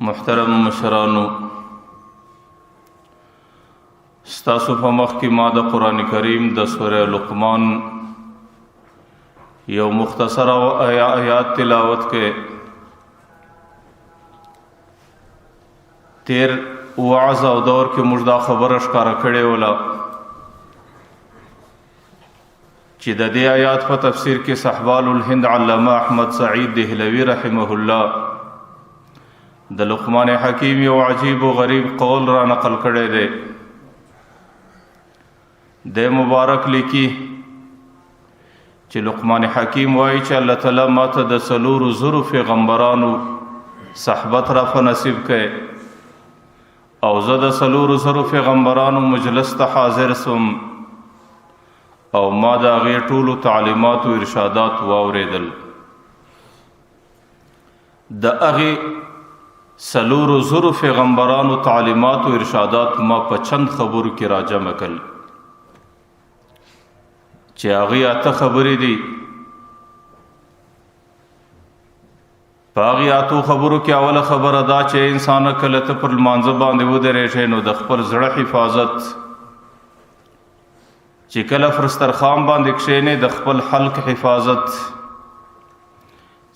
محترم مشرانو، ستاسو په مخ کې ما د قرآن کریم د سورہ لقمان یو مختصر آیات تلاوت کې تیر وعظ او دور کې موږ دا خبره ښکاره کړې وله چې د دې آیات په تفسیر کې صحبال الهند علامه احمد سعید دهلوی رحمه الله د لقمان حکیم یو عجیب و غریب قول را نقل کړی دی. د مبارک لیکي چې لقمان حکیم وایي چې الله تعالی ماته د 400 پیغمبرانو صحبت را په نصیب کړي او زه د 400 پیغمبرانو مجلس ته حاضر سم او ما د هغې ټولو تعلیمات و ارشادات واورېدل. د هغې 400 پیغمبرانو تعلیمات و ارشادات ما په چند خبرو کې راجمع کړل چې هغې 8 خبرې دي. په هغې 8 خبرو کې اوله خبره دا چې انسان کله ته پر لمانځه باندې ودرېږې نو د خپل زړه حفاظت، چې کله فرسترخوان باندې کښېنې د خپل حلق حفاظت،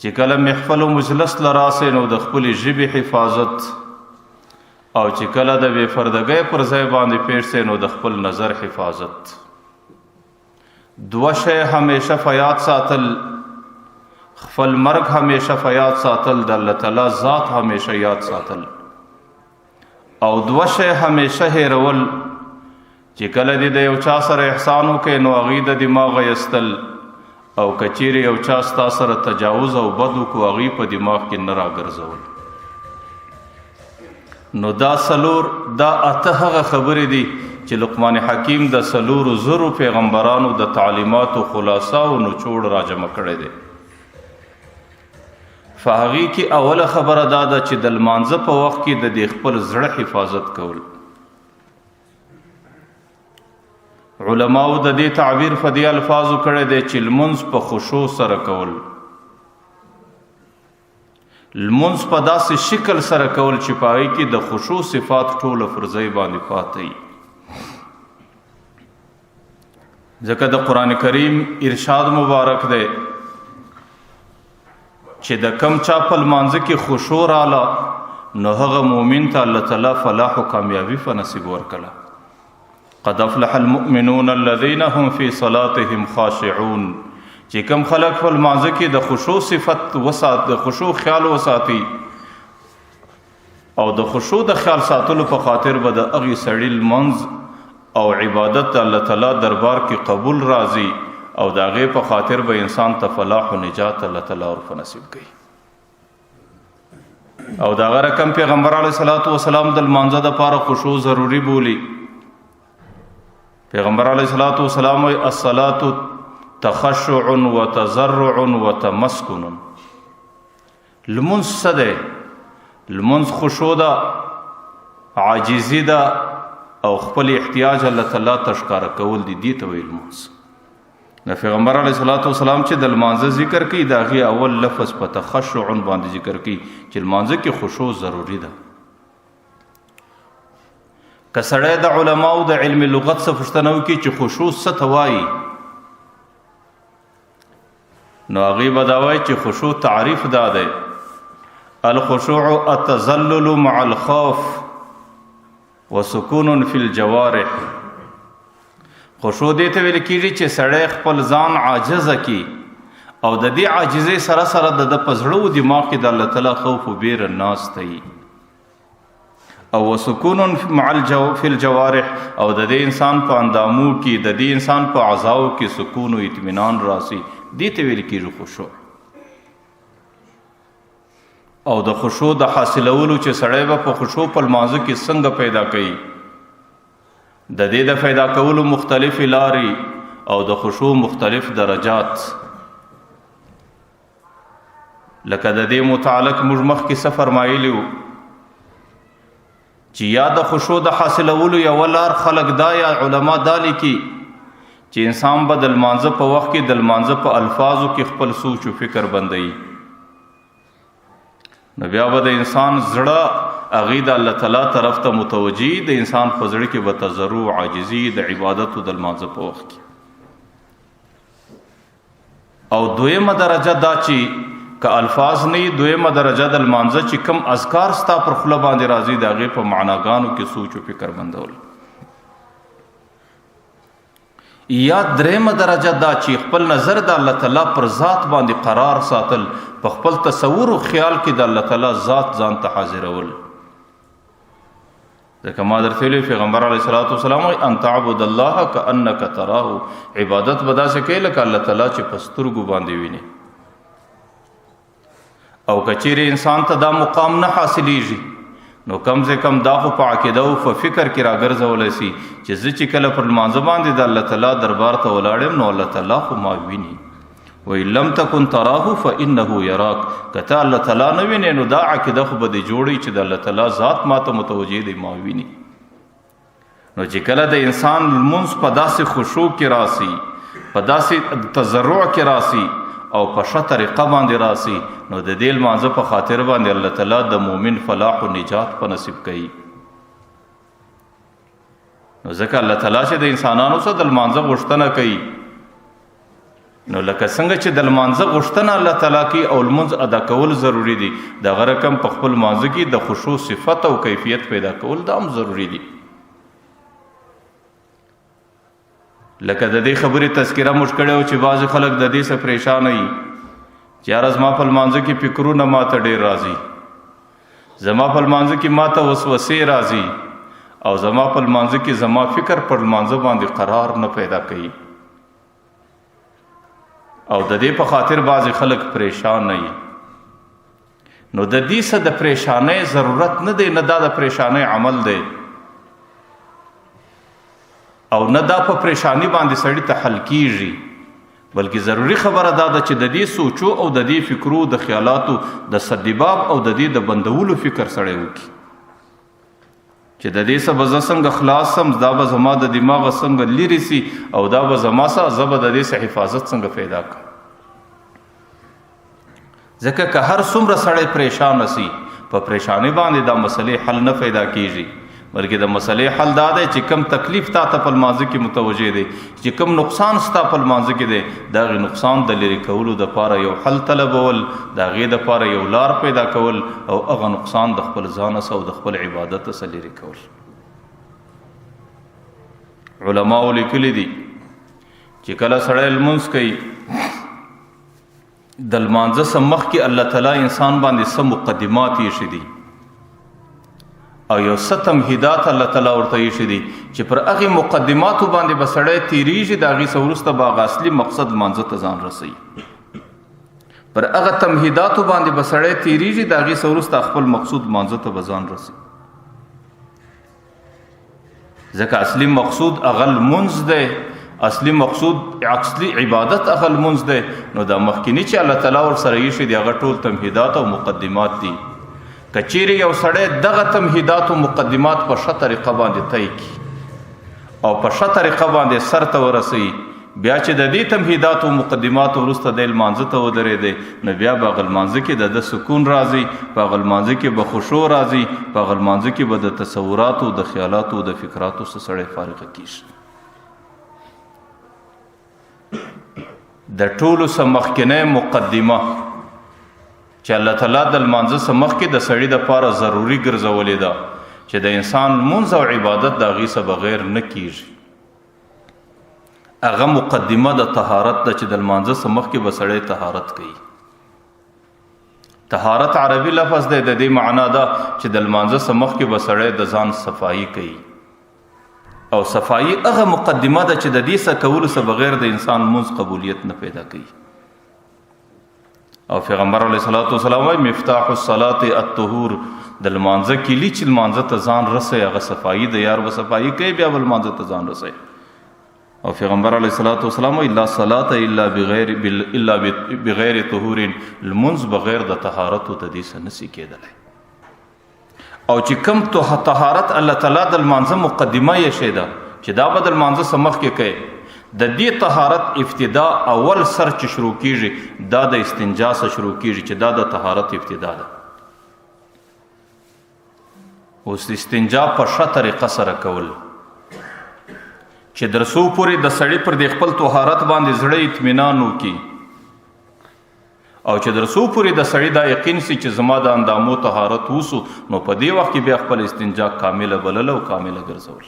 چې کله محفل و مجلس لراسې نو د خپل ژبې حفاظت، او چې کله د بې پردګۍ پر ځای باندې پیښ سې نو د خپل نظر حفاظت. 2 شی همیشه فیاد ساتل، خپل مرګ همیشه فیاد ساتل، د الله تعالی ذات همیشه یاد ساتل، او 2 شی همیشه هیرول، چې کله دې د یو چا سره احسان وکړې نو هغې د دماغ ایستل، او کچیرې یو چا ستا سره تجاوز او بد وکړو هغې په دماغ کې نه راګرځول. نو دا 8 هغه خبرې دي چې لقمان حکیم د 400 پیغمبرانو د تعلیماتو خلاصه او نچوړ راجمع کړی دی. فهغې کې اوله خبره دا ده چې د لمانځه په وخت کې د دې خپل زړه حفاظت کول. علماو د دې تعبیر په دې الفاظو کړی دی چې لمونځ په خشوع سره کول، لمونځ په داسې شکل سره کول چې په هغې کې د خشوع صفات ټوله پر ځای باندې پاته وي. ځکه د قرآن کریم ارشاد مبارک دی چې د کم چا په لمانځه کې خشوع راله نو هغه مؤمن ته الله تعالی فلاح و کامیابي په نصیب ورکړه. قد افلح المؤمنون الذين هم في صلاتهم خاشعون، چې کم خلق په لمانځه کې د خشوع صفت وسات، د خشوع خیال وساتي، او د خشوع د خیال ساتلو په خاطر به د هغې سړي لمونځ او عبادت الله تعالی دربار کې قبول راځي، او د هغې په خاطر به انسان ته فلاح و نجات الله تعالی ور په نصیب کوي. او د هغه رقم پیغمبر علیه الصلاۃ والسلام د لمانځه دپاره خشوع ضروري بولي. پیغمبر علیه الصلاۃ والسلام وایي الصلاۃ تخشع و تضرع و تمسکن. لمونځ څه دی؟ لمونځ خشوع ده، عاجزي ده، او خپل احتیاج الله تعالی ته ښکاره کول دي، دې ته وایي لمونځ. د پیغمبر علیه الصلاۃ والسلام چې د لمانځه ذکر کوي د هغې اول لفظ په تخشع باندې ذکر کوي چې لمانځه کې خشوع ضروري ده. که سړی د علماو د علم لغت څخه پوښتنه وکړي چې خشوع څه ته وایي نو هغې به دا وایي چې خشوع تعریف دا دی: الخشوع التذلل مع الخوف وسکون فی الجوارح. خشوع دې ته ویل کېږي چې سړی خپل ځان عاجزه کړي او د دې عاجزۍ سره سره د په زړه و دماغ کې د الله تعالی خوف و بیره ناسته وي، او وسکون فی الجوارح، او د دې انسان په اندامو کې، د دې انسان په اعضاو کې سکون و اطمینان راسي، دې ته ویل کېږي خشوع. او د خشوع د حاصلولو چې سړی به په خشوع په لمانځه کې څنګه پیدا کوي، د دې د پیدا کولو مختلفې لارې او د خشوع مختلف درجات. لکه د دې متعلق موږ مخکې څه فرمایلي وو چې یا د خشوع د حاصلولو یوه لار خلک دا یا علما دا لیکي چې انسان به د لمانځه په وخت کې د لمانځه په الفاظو کې خپل سوچ و فکر بندوي. نو بیا به د انسان زړه هغې د الله تعالی طرف ته متوجي، د انسان په زړه کې به تضرع عاجزي د عبادت او د لمانځه په وخت کې. او دویمه درجه دا چې که الفاظ نه وي، دویمه درجه د لمانځه چې کم اذکار ستا پر خوله باندې راځي د هغې په معناګانو کې سوچ و فکر بندول. یا دریمه درجه دا چې خپل نظر د الله تعالی پر ذات باندې قرار ساتل، په خپل تصور او خیال کې د الله تعالی ذات ځان ته حاضرول. ځکه ما درته ویلي پیغمبر علیه الصلاۃ والسلام وایي ان تعبد الله کأنک تراه، عبادت به داسې کوي لکه الله تعالی چې په سترګو باندې ویني. او که چیرې انسان ته دا مقام نه حاصلیږي نو کم سے کم دا خو په عقیده او په فکر کې راګرځولی سي چې زه چې کله پر لمانځه باندې د الله تعالی دربار ته ولاړ یم نو الله تعالی خو ما ویني. وإن لم تكن تراه فإنه يراك، کته الله تعالی نه ویني نو دا عقیده خو به دې جوړي چې د الله تعالی ذات ما ته متوجه دی، ما ویني. نو چې کله د انسان لمونځ په داسې خشوع کې راسي، په داسې تضرع کې راسي او په ښه طریقه باندې راسي، نو د دې لمانځه په خاطر باندې الله تعالی د مؤمن فلاح و نجات په نصیب کوي. نو ځکه الله تعالی چې د انسانانو څخه د لمانځه غوښتنه کوي، نو لکه څنګه چې د لمانځه غوښتنه الله تعالی کوي او لمونځ ادا کول ضروری دي، دغه رقم په خپل لمانځه کې د خشوع صفت او کیفیت پیدا کول دا هم ضروری دي. لکه د دې خبرې تذکره موږ کړې او چې بعضې خلک د دې څخه پریشانه وي چې یاره زما په لمانځه کې فکرونه ما ته ډېر راځي، زما په لمانځه کې ما ته وسوسې راځي، او زما په لمانځه کې زما فکر پر لمانځه باندې قرار نه پیدا کوي. او د دې په خاطر بعضې خلک پریشان نه وي. نو د دې څه د پریشانۍ ضرورت نه دی، نه دا د پریشانۍ عمل دی، او نه دا په پریشانی باندې سړی ته حل کیږي، بلکې ضروری خبره دا ده چې د دې سوچو او د دې فکرو د خیالاتو د سدباب او د دې د بندولو فکر سړی وکړي چې د دې څه به زه څنګه خلاص سم، دا به زما د دماغه څنګه لرې سي، او دا به زما څه زه به د دې څه حفاظت څنګه پیدا کړم. ځکه که هر څومره سړی پریشانه سي، په پریشانی باندې دا مسلې حل نه پیدا کیږي، بلکې د مسلې حل دا دی چې کم تکلیف تا ته په لمانځه کې متوجه دی، چې کم نقصان ستا په لمانځه کې دی، د هغې نقصان د لرې کولو دپاره یو حل طلبول، د هغې دپاره یو لار پیدا کول، او هغه نقصان د خپل ځانه څخه او د خپل عبادت څخه لرې کول. علماو لیکلي دي چې کله سړی لمونځ کوي، د لمانځه څخه مخکې الله تعالی انسان باندې څه مقدمات ایښي دي او یو څه تمهیدات الله تعالی ورته ایښي دي چې پر هغې مقدماتو باندې به سړی تیریږي، د هغې څه وروسته به هغه اصلي مقصد لمانځه ته ځان رسوي. پر هغه تمهیداتو باندې به سړی تیریږي، د هغې څه وروسته خپل مقصود لمانځه ته به ځان رسوي. ځکه اصلي مقصود هغه لمونځ دی، اصلي مقصود اصلي عبادت هغه لمونځ دی. نو دا مخکینی چې الله تعالی ورسره ایښي دي هغه ټول تمهیدات او مقدمات دي. که چیرې یو سړی دغه تمهیدات او مقدمات په ښه طریقه باندې طی کړي او په ښه طریقه باندې سر ته ورسوي، بیا چې د دې تمهیدات او مقدمات وروسته دی لمانځه ته ودرېدی، نو بیا به هغه لمانځه کې د ده سکون راځي، په هغه لمانځه کې به خشوع راځي، په هغه لمانځه کې به د تصوراتو، د خیالاتو، د فکراتو څخه سړی فارغه کېږي. د ټولو څه مخکینۍ مقدمه چې الله تعالی د لمانځه څخه مخکې د سړي دپاره ضروري ګرځولې ده چې د انسان لمونځ او عبادت د هغې څخه بغیر نه کیږي، هغه مقدمه د طهارت ده چې د لمانځه څخه مخکې به سړی طهارت کوي. طهارت عربي لفظ دی، د دې معنا ده چې د لمانځه څخه مخکې به سړی د ځان صفایي کوي، او صفایي هغه مقدمه ده چې د دې څخه کولو څخه بغیر د انسان لمونځ قبولیت نه پیدا کوي. او پیغمبر علیه الصلاۃ والسلام وایي مفتاح الصلاة الطهور، د لمانځه کلي چې لمانځه ته ځان رسوي هغه صفایي ده. یار به صفایي کوي بیا به لمانځه ته ځان رسوي. او پیغمبر علیه الصلاۃ والسلام وایي لا صلاة الا بغیر طهور، لمونځ بغیر د طهارت د دې څخه نشي کېدلی. او چې کوم طهارت الله تعالی د لمانځه مقدمه یې شی ده چې دا به د لمانځه څخه مخکې کوي، د دې طهارت ابتدا اول سر چې شروع کیږي دا د استنجا څخه شروع کیږي چې دا د طهارت ابتدا ده. اوس استنجا په ښه طریقه سره کول چې در څو پورې د سړي پر د خپل طهارت باندې زړه اطمینان وکړي او چې در څو پورې د سړي دا یقین سي چې زما د اندامو طهارت وسو نو په دې وخت کې بیا خپل استنجا کامله بلل او کامله ګرځول.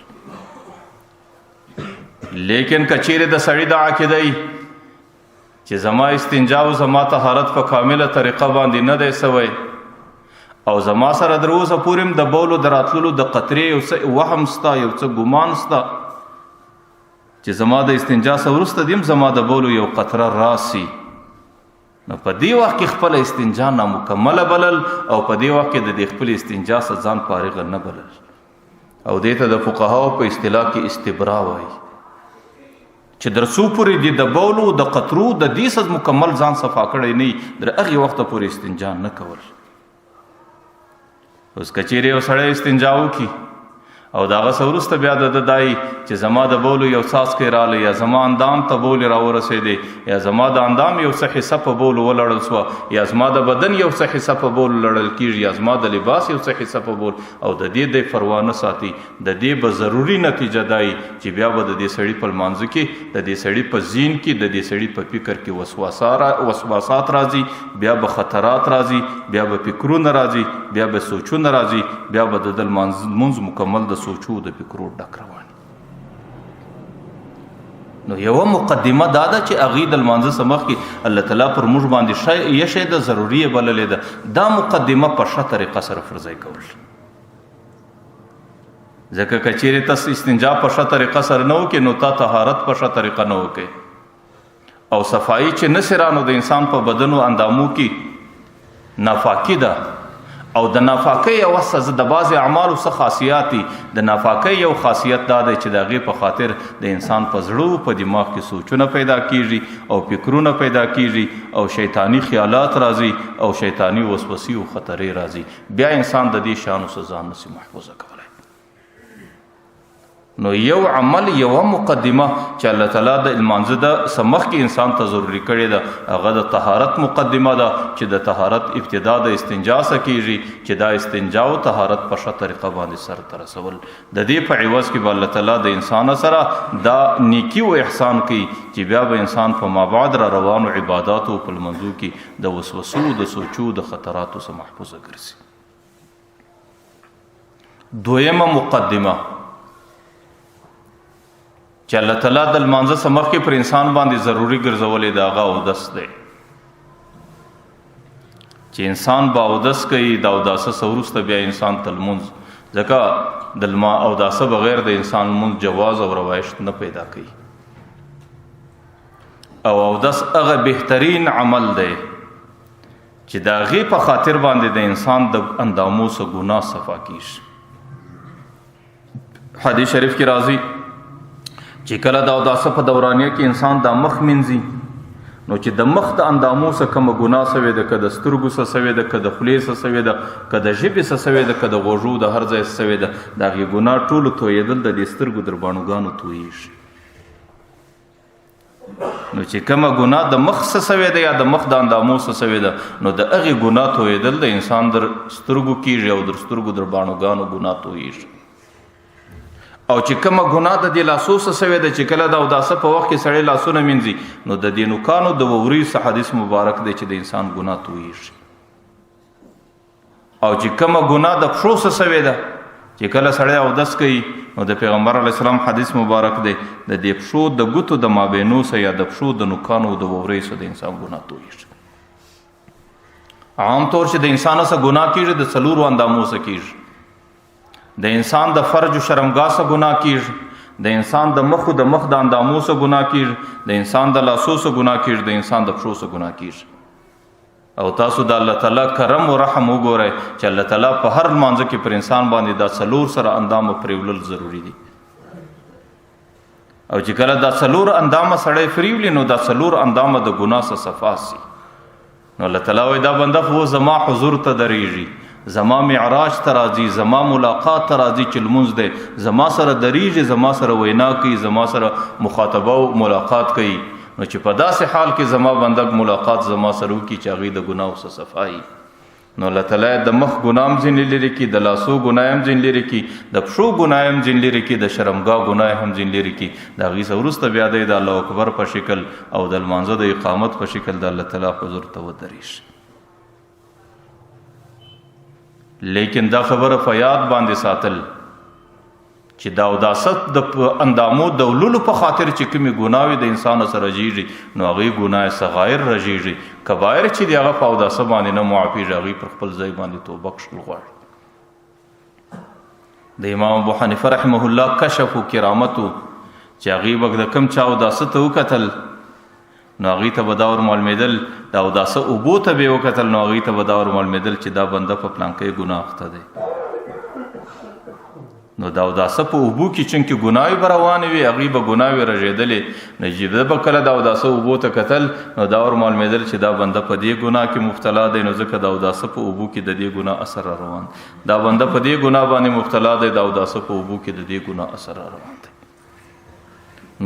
لیکن کچېره د سړي د عقیده چې زما استنجا او زما طهارت په کامله طریقه باندې نه دی سوی او زما سره در اوسه پورې د بولو دراتلو د قطرې یو څه وهم ستا یو څه ګمان ستا چې زما د استنجا سره وروسته دیم زما د بولو یو قطره راسي نو په دې وخت کې خپل استنجا نامکمله بلل او په دې وخت کې د خپل استنجا څخه ځان فارغ نه بلل او دې ته د فقهاو په اصطلاح کې استبرا وایي چې در څو پورې د بولو د قطرو د دې څخه مکمل ځان صفا کړی نه در هغه وخت پورې استنجا نه کول. اوس کچېره یو سړی استنجا وکړي او داغه سورسته بیا د دای چې زما د بولو یو ساس کې رااله یا زما اندام ته بول را ورسېدې یا زما د اندام یو څه حصہ په بول ولړل سو یا زما د بدن یو څه حصہ په بول لړل کیږي یا زما د لباس یو څه حصہ په بول او د دې د پروانه ساتي د دې به ضروری نتیجه دای چې بیا به د دې سړی په منځ کې د دې سړی په ذهن کې د دې سړی په فکر کې وسواسات راځي بیا به خطرات راځي بیا به فکرونه راځي بیا به سوچونه راځي بیا به د منځ مکمل د سوچو د فکرو ډک روان. نو یو مقدمه دا ده چې اغه د المانزه سمخ کې الله تعالی پر موږ باندې شی د ضروری بللې ده دا مقدمه په ښه طریقه سره فرضای کول ځکه کچېره تاسو استنجا په ښه طریقه سره نه وکې نو تا طهارت په ښه طریقه نه وکې او صفائی چې نسرانو د انسان په بدن او اندامو کې نافاکی ده او د نافاکی یو څه د بعض اعمالو څخه خاصیات دي د نافاکی یو خاصیت دا دی چې دغه په خاطر د انسان په زړه په دماغ کې سوچونه پیدا کیږي او فکرونه پیدا کیږي او شیطانی خیالات راځي او شیطانی وسوسې او خطرې راځي بیا انسان د دې شانو سزا نشي محفوظ کولای. نو یو عمل یو مقدمه چې الله تعالی د المانزه د سمخ کې انسان ته ضروری کړی ده هغه د طهارت مقدمه ده چې د طهارت ابتدا د استنجا سره کیږي چې دا استنجا او طهارت په ښه طریقه باندې سره تر رسول د دې په عوض کې الله تعالی د انسان سره دا نیکی او احسان کوي چې بیا به انسان په مابعد را روانو عبادت او په منځو کې د وسوسو د سوچو د خطراتو څخه محفوظ ګرځي. دویمه مقدمه چې الله تعالی د المانزه سمخ کې پر انسان باندې ضروری ګرځولې دا غا او دس دی چې انسان با او دس کوي دا او داسه سورسته بیا انسان تلمنز ځکه د ما او داسه بغیر د انسان مون جواز او روایت نه پیدا کوي او دس هغه بهترین عمل دی چې دا غي په خاطر باندې د انسان د اندامو سره ګناه صفا کیږي. حدیث شریف کې راځي چې کله دا اوداسه په دورانیه کې انسان د مخ منځي نو چې د مخ د اندامو څخه کوم ګناه سوي ده کده سترګو څخه سوي ده کده خولې څخه سوي ده کده ژبې څخه سوي ده کده غوږو د هر ځای سوي ده دا غي ګناه ټول تویدل د سترګو دربانوګانو تویش نو چې کوم ګناه د مخ څخه سوي ده یا د مخ د اندامو څخه سوي ده نو د هغه ګناه تویدل د انسان در سترګو کېږي او در سترګو دربانوګانو ګناه تویش او چې کومه ګناه د دې لاسو سره سوي ده چې کله دا اوداسه په وخت کې سړی لاسونه مینځي نو د دې نوکانو د ووري څخه حدیث مبارک دی چې د انسان ګناه تویږي او چې کومه ګناه د پښو سره سوي ده چې کله سړی اودس کوي نو د پیغمبر علیه السلام حدیث مبارک دی د دې پښو د ګوتو د مابینو سره یا د پښو د نوکانو د ووري سره د انسان ګناه تویږي. عام طور چې د انسان سره ګناه کیږي د څلورو اندامو سره کیږي د انسان د فرج او شرمګاه سره ګناه کیږي د انسان د مخ د اندامو سره ګناه کیږي د انسان د لاسو سره ګناه کیږي د انسان د پښو سره ګناه کیږي او تاسو د الله تعالی کرم او رحم وګورئ چې الله تعالی په هر مانځ کې پر انسان باندې دا څلور سره اندام پریولل ضروری دي او چې کله دا څلور اندام سره پریولي نو دا څلور اندام د ګناه څخه صفاسي نو الله تعالی وای دا بنده خو زما حضور ته دریږي زما معراج ترازی زما ملاقات ترازی چې لمونځ دی زما سره دریږي زما سره وینا کوي زما سره مخاطبه او ملاقات کوي نو چې په داسې حال کې زما بنده ملاقات زما سره وکړي چې هغه د ګناو څخه صفایي نو الله تعالی د مخ ګناه هم ځینې لرې کړي، د لاسو ګناه هم ځینې لرې کړي، د پښو ګناه هم ځینې لرې کړي، د شرمګاه ګناه هم ځینې لرې کړي. د هغې څه وروسته بیا دی د الله اکبر په شکل او د لمانځه د اقامت په شکل د الله تعالی حضور ته ودرېږي. لیکن دا خبره په یاد باندې ساتل چې دا اوداست د اندامو د ولولو په خاطر چې کومې ګناوې د انسان سره رژېږي نو هغې ګناه صغایر رژېږي. کبایر چې د هغه په اوداسه باندې نه معافېږي هغې پر خپل ځای باندې توبه کښل غواړي. د امام ابو حنیفه رحمه الله کشف و کرامت و چې هغې به د کوم چا اوداسه ته وکتل نو هغې ته به دا ور معلومېدل، د اوداسه اوبو ته به یې وکتل نو هغې ته به دا ور معلومېدل چې دا بنده په پلانکی ګناه اخته دی. نو دا اوداسه په اوبو کې چونکې ګناوې به روانې وي هغې به ګناوې رژېدلې نو چې ده به کله د اوداسه اوبو ته کتل نو دا ور معلومېدل چې دا بنده په دې ګناه کې مبتلا دی نو ځکه د اوداسه په اوبو کې د دې ګناه اثر را روان دی. دا بنده په دې ګناه باندې مبتلا دی د اوداسه په اوبو کې د دې ګناه اثر را روان دی.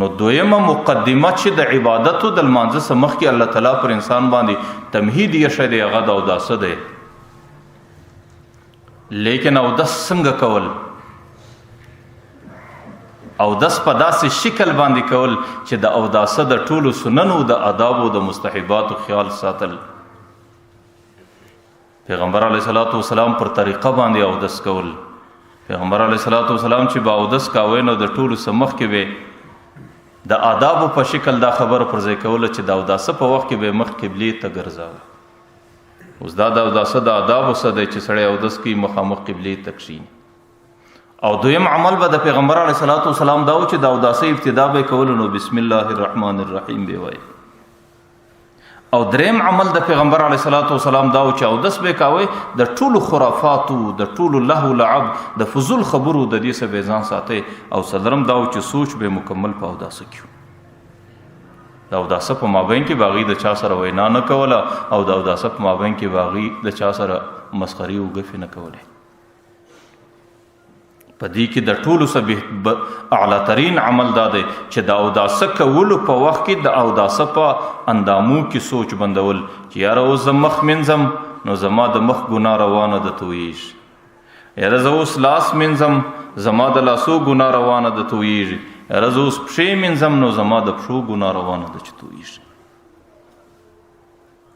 نو دویمه مقدمه چې د عبادتو د لمانځه څخه مخکې الله تعالی پر انسان باندې تمهید ایښی دی هغه د اوداسه دی. لیکن اودس څنګه کول؟ اودس په داسې شکل باندې کول چې د اوداسه د ټولو سننو د آدابو د مستحباتو خیال ساتل. پیغمبر علیه الصلاۃ والسلام پر طریقه باندې اودس کول. پیغمبر علیه الصلاۃ والسلام چې به اودس کاوه نو د ټولو څخه مخکې به د آدابو په شکل دا خبره پر ځای کوله چې د اوداسه په وخت کې به مخ قبلې ته ګرځاوه. اوس دا د اوداسه د آدابو څه دی چې سړی اودس کوي مخامخ قبلې ته کښېني. او دویم عمل به د پیغمبر علیه الصلاۃ والسلام دا و چې د اوداسه ابتدا به کولو نو بسم الله الرحمن الرحیم به وایي. او دریم عمل د پیغمبر علیه الصلاۃ والسلام دا و چې اودس به کاوه د ټولو خرافاتو د ټولو لهو لعب د فضول خبرو د دې څخه به ځان ساتي. او څلورم دا و چې سوچ به مکمل په اوداسه کیو. د اوداسه په مابین کې باغی د چا سره وینا نه کوله او د اوداسه په مابین کې باغی د چا سره مسخري او ګفې نه کولې. په دې کې د ټولو څخه اعلی ترین عمل دا دی چې د اوداسه کولو په وخت کې د اوداسه په اندامو کې سوچ بندول چې یاره اوس زه مخ منځم نو زما د مخ ګناه روانه ده تویږي. یاره زه اوس لاس منځم زما د لاسو ګناه روانه ده تویږي. یاره زه اوس پښې منځم نو زما د پښو ګناه روانه ده چې تویږي.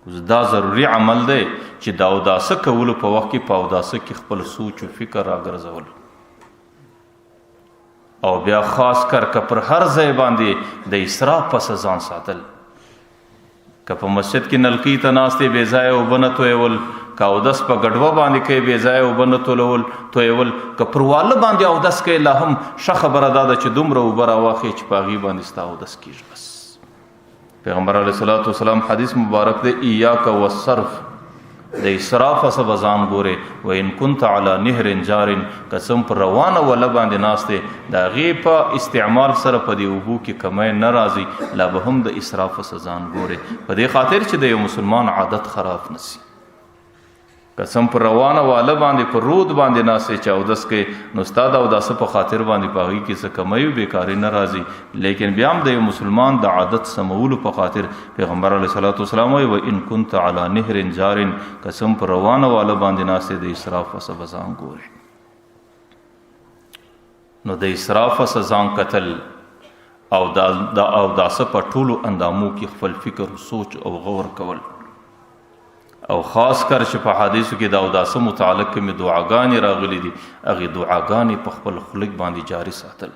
اوس دا ضروري عمل دی چې د اوداسه کولو په وخت کې په اوداسه کې خپل سوچ او فکر راګرځول. او بیا خاص کر که پر هر ځای باندې د اسراف پس ځان ساتل. که په مسجد کې نلکۍ ته ناستې بې ځایه اوبه نه تویول، که اودس په ګډوه باندې کوې بې ځایه اوبه نه تویول، که پر واله باندې اودس کوې لا هم ښه خبره دا ده چې دومره اوبه راواخلې چې په هغې باندې ستا اودس کېږي. بس پیغمبر علیه الصلاۃ والسلام حدیث مبارک دی ایاک والصرف د اسراف څخه به ځان ګورې. وان كنت على نهر جار قسم پر روانه وله باندې ناستې د هغې په استعمال سره په دې اوبو کې کمی نه راځي لا به هم د اسراف څخه ځان ګورې په دې خاطر چې د یو مسلمان عادت خراب نسی. قسم پر روانه واله باندې پر رود باندې ناستې چې اودس کوې نو ستا د اوداسه په خاطر باندې په هغې کې څه کمی او بېکاري نه راځي. لیکن بیا هم د یو مسلمان د عادت سمولو په خاطر پیغمبر علیه الصلاۃ والسلام وایي وان كنت على نهر جار قسم پر روانه واله باندې ناستې د اسراف څخه به ځان ګورې. نو د اسراف څخه ځان کتل او د اوداسه په ټولو اندامو کې خپل فکر سوچ او غور کول. او خاص کر چې په حدیثو کې د اوداسه متعلق کومې دعاګانې راغلي دي هغې دعاګانې په خپل خلق باندې جاری ساتل.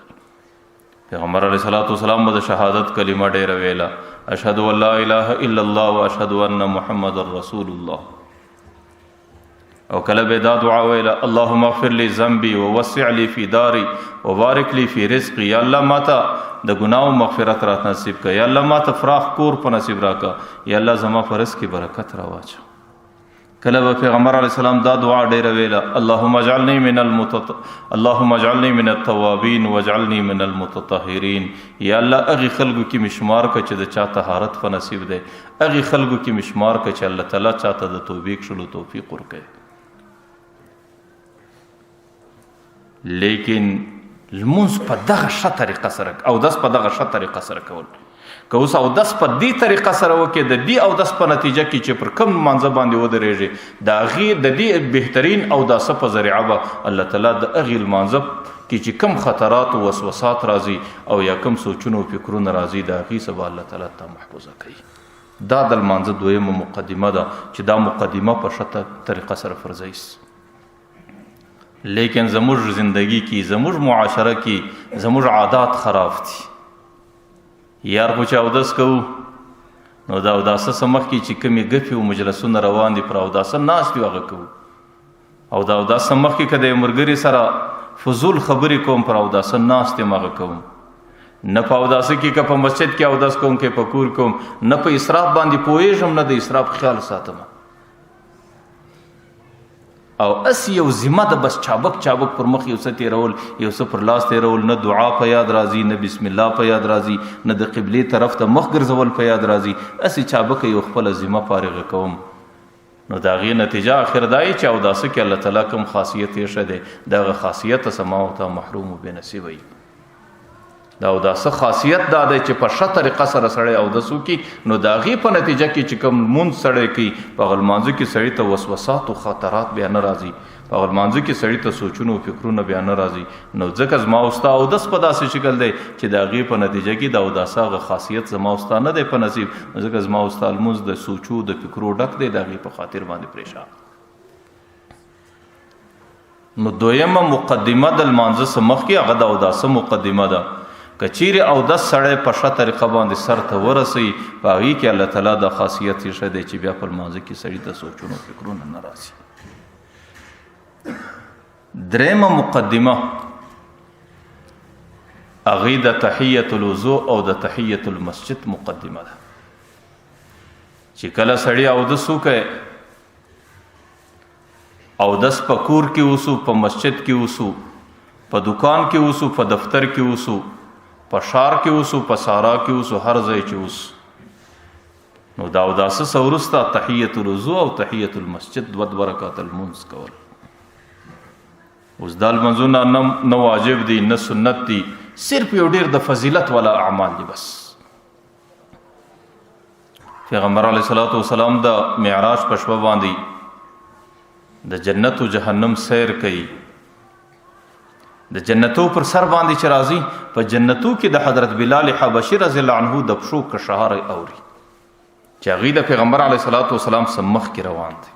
پیغمبر علیه الصلاۃ والسلام به د شهادت کلمه ډیره ویله اشهد ان لا اله الا الله واشهد ان محمد رسول الله. او کله به دا دعا ویله اللهم اغفر لي ذنبي ووسع لي في داري وبارك لي في رزقي. یا الله ماته د ګناو مغفرت رات نصیب کړه. یا الله ماته فراخ کور په نصیب راکړه. یا الله زما په رزق کې برکت راواچوه. کله به پیغمبر علیه السلام دا دعا ډیره ویله اللهم اجعلني من التوابین واجعلني من المتطهرین. یا الله هغې خلکو کې مشمار کړه چې د چا طهارت په نصیب دی. هغې خلکو کې مشمار کړه چې الله تعالی چاته د توبې کښلو توفیق ورکوي. لیکن لمونځ په دغه ښه طریقه سره اودس په دغه ښه طریقه سره کول که اوس اودس په دې طریقه سره وکړې د دې اودس په نتیجه کې چې پر کوم مانځه باندې ودرېږي د هغې د دې بهترین اوداسه په ذریعه به الله تعالی د هغې لمانځه کې چې کم خطرات او وسوسات راځي او یا کم سوچونه او فکرونه راځي د هغې څخه به الله تعالی ته محفوظه کوي. دا د لمانځه دویمه مقدمه ده چې دا مقدمه په ښه طریقه سره فرضی سي. لیکن زموږ زندگی کې زموږ معاشره کې زموږ عادات خراب دي. یار خو چې اودس کوو نو دا اوداسه څه مخکې چې کومې ګپې او مجلسونه روان دي پر اوداسه ناست یو هغه کوو او دا اوداسه مخکې که د یو ملګري سره فضول خبرې کوم پر اوداسه ناست یم هغه کوم. نه په اوداسه کې که په مسجد کې اودس کوم که په کور کوم نه په اسراف باندې پوهېږم نه د اسراف خیال ساتم او اس یو ذمه ده بس چابک چابک پر مخ یو څه تېرول یو څه پر لاس تېرول نه دعا په یاد راځي نه بسم الله په یاد راځي نه د قبلې طرف ته مخ ګرځول په یاد راځي اسې چابک یو خپله ذمه فارغه کوم نو د هغې نتیجه آخر دا یي چې اوداسه کې الله تعالی کوم خاصیت یې ښه دی د هغه خاصیت سما او ته محروم و بېنصیبه وي. دا اوداسه خاصیت دا دی چې په ښه طریقه سره سړی اودس وکړي نو د هغې په نتیجه کې چې کوم لمونځ سړی کوي په هغه لمانځه کې سړي ته وسوسات او خطرات بیا نه راځي په هغه لمانځه کې سړي ته سوچونه او فکرونه بیا نه راځي. نو ځکه زما او ستا اودس په داسې شکل دی چې د هغې په نتیجه کې د اوداسه هغه خاصیت زما او ستا نه دی په نصیب ځکه زما او ستا لمونځ د سوچو د فکرو ډک دی د هغې په خاطر باندې پریشان. نو دویمه مقدمه د لمانځه څه مخکې هغه د اوداسه مقدمه ده. که چیرې اودس سړی په ښه طریقه باندې سر ته ورسوي په هغې کې الله تعالی دا خاصیت یې ښه دی چې بیا په لمانځه کې سړي ته سوچونه او فکرونه نه راځي. درېیمه مقدمه هغې د تحیة الوضوء او د تحیة المسجد مقدمه ده چې کله سړي اودس وکړي اودس په کور کې وسو په مسجد کې وسو په دکان کې وسو په دفتر کې وسو په ښار کې وسو په صحرا کې وسو هر ځای چې وسو نو دا اوداسه څه وروسته تحیة الوضوء او تحیة المسجد دوه رکعات لمونځ کول. اوس دا لمونځونه نه واجب دي نه سنت دي صرف یو ډېر د فضیلت والا اعمال دي. بس پیغمبر علیه الصلاة والسلام د معراج په شپه باندې د جنت او جهنم سیر کوي. د جنتو پر سر باندې چې راځي په جنتو کې د حضرت بلال حبشي رضی الله عنه د پښو کشهار اوري چې هغې د پیغمبر علیه الصلاة والسلام څخه مخکې روان دی.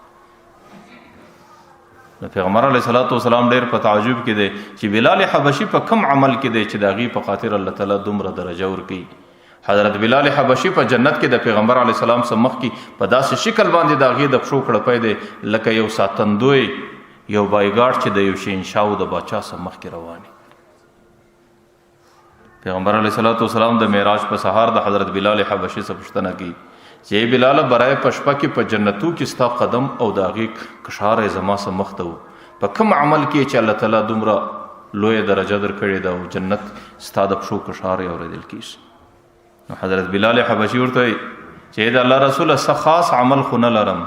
د پیغمبر علیه الصلاة والسلام ډېر په تعجب کې دی چې بلال حبشي په کم عمل کې دی چې د هغې په خاطر الله تعالی دومره درجه ورکوي. حضرت بلال حبشي په جنت کې د پیغمبر علیه السلام څخه مخکې په داسې شکل باندې د هغې د پښو کړپی دی لکه یو ساتندوی یو بایګاډ چې د یو شهنشاه د باچا څخه مخکې رواني. پیغمبر علیه الصلاة والسلام د معراج په سهار د حضرت بلال حبشي څخه پوښتنه کوي چې بلال برای په شپه کې په جنتو کې ستا قدم او د هغې کشار زما څخه مخ ته و په کوم عمل کې چې الله تعالی دومره لویه درجه درکړې ده او جنت ستا د پښو کشار یې اورېدل کېږي. نو حضرت بلال حبشي ورته وایي چې د الله رسوله څه خاص عمل خو نه لرم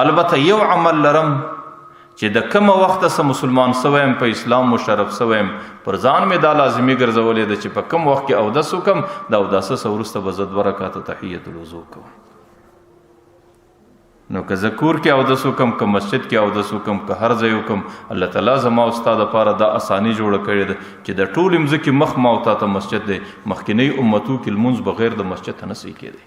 البته یو عمل لرم چې د کومه وخته څه مسلمان سویم په اسلام مشرف سویم پر ځان مې دا لازمي ګرځولې ده چې په کوم وخت کې اودس وکم د اوداسه څخه وروسته به زه 2 رکعاته تحیة الوضوء کوم. نو که زه کور کې اودس وکم که مسجد کې اودس وکم که هر ځای وکم الله تعالی زما او ستا دپاره دا اساني جوړه کړې ده چې د ټولې مځکې مخ ما او تا ته مسجد دی. مخکینی امتو کې لمونځ بغیر د مسجد ته نسی کېدی.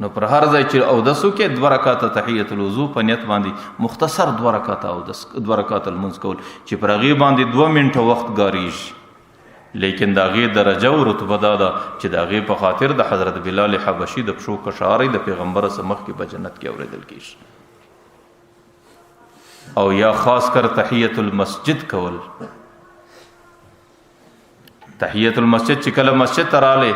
نو پر هر ځای چې اودس وکړې 2 رکعاته تحیة الوضوء په نیت باندې مختصر 2 رکعاته اودس 2 رکعاته لمونځ کول چې پر هغې باندې 2 منټه وخت ګاریږي لیکن د هغې درجه او رتبه دا ده چې د هغې په خاطر د حضرت بلال حبشي د پښو کشاری د پیغمبر څخه مخکې په جنت کې اورېدل کېږي. او یا خاص کر تحیة المسجد کول. تحیة المسجد چې کله مسجد ته راغلی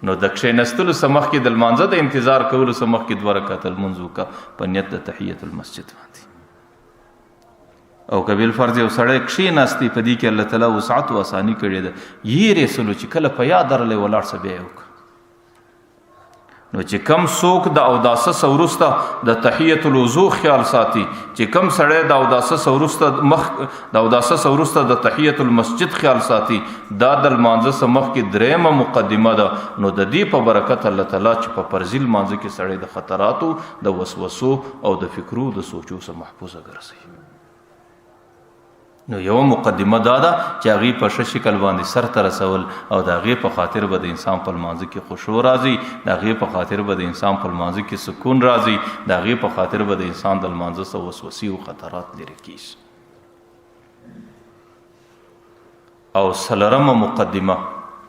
نو د کښېنستلو څخه مخکې د لمانځه د انتظار کولو څخه مخکې 2 رکعاته لمونځ وکړه په نیت د تحیة المسجد باندې. او که بالفرض یو سړی کښېناستي په دې کې الله تعالی وسعت او اساني کړې ده یې رسولو چې کله په یاد درلی ولاړ څه بیا یې وکړه نو چې کم څوک د اوداسه سورسته د تحیت الوضو خیال ساتي، چې کم سړی د اوداسه سورسته د تحیت المسجد خیال ساتي، دا د لمانځه څخه مخکې دریمه مقدمه ده. نو د دې په برکت الله تعالی چې په فرضي لمانځه کې سړی د خطراتو، د وسوسو او د فکرو د سوچو څخه محفوظه ګرځي. نو یو مقدمه دا ده چې هغه په شکل باندې سر ته رسول، او د هغه په خاطر به د انسان په لمانځه کې خشوع راځي، د هغه په خاطر به د انسان په لمانځه کې سکون راځي، د هغه په خاطر به د انسان د لمانځه څخه وسوسې او خطرات لري کیږي. او سلرمه مقدمه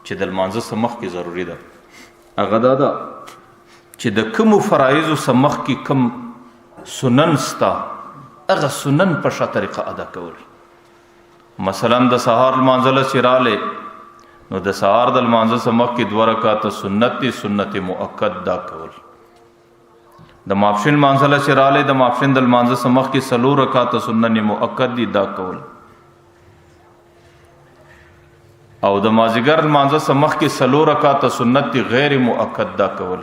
چې د لمانځه څخه مخکې ضروری ده هغه دا ده چې د کوم فرایض څخه مخکې کوم سنن ستا، هغه سنن په ښه طریقه ادا کول. مثلا د سهار لمانځله چې رالی، نو د سهار د لمانځه څخه مخکې 2 رکعاته سنت دي، سنت مؤکد دا کول. د ماپښین لمانځله چې رالی، د ماپښین د لمانځه څخه مخکې 4 رکعاته سنت مؤکد دي دا کول. او د مازیګر لمانځه څخه مخکې 4 رکعاته سنت دي غیر مؤکد دا کول.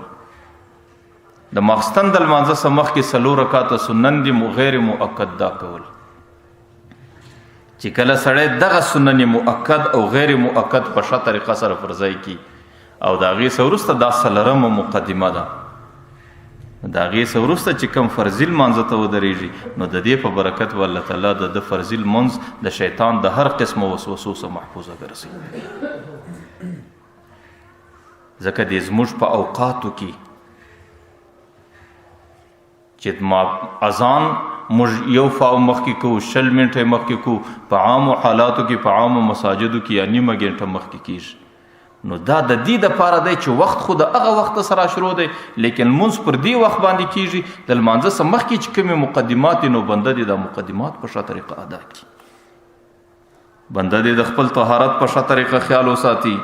د ماخستن د لمانځه څخه مخکې 4 رکعاته سنت دي غیر مؤکد دا کول. چې کله سړی دغه سنن مؤکد او غیر مؤکد په ښه طریقه سره فرضای کی، او د هغې څخه وروسته دا څلرمه مقدمه ده، د هغې څخه وروسته چې کوم فرضي لمانځه ته ودرېږي، نو د دې په برکت به الله تعالی د فرضي لمونځ د شیطان د هر قسمه وسوسو څخه محفوظه ګرځي. ځکه دې زموږ په اوقاتو کې چې اذان موږ یو فاو مخکې کوو، 20 منټه مخکې کوو، په عامو حالاتو کې په عامو مساجدو کې یا نیمه ګنټه مخکې کیږي. نو دا د دې دپاره دی چې وخت خو د هغه وخت سره شروع دی، لیکن لمونځ پر دې وخت باندې کیږي د لمانځه څخه مخکې چې کومې مقدمات دي، نو بنده دې د مقدمات په ښه طریقه ادا کړي. بنده دې د خپل طهارت په ښه طریقه خیال وساتي،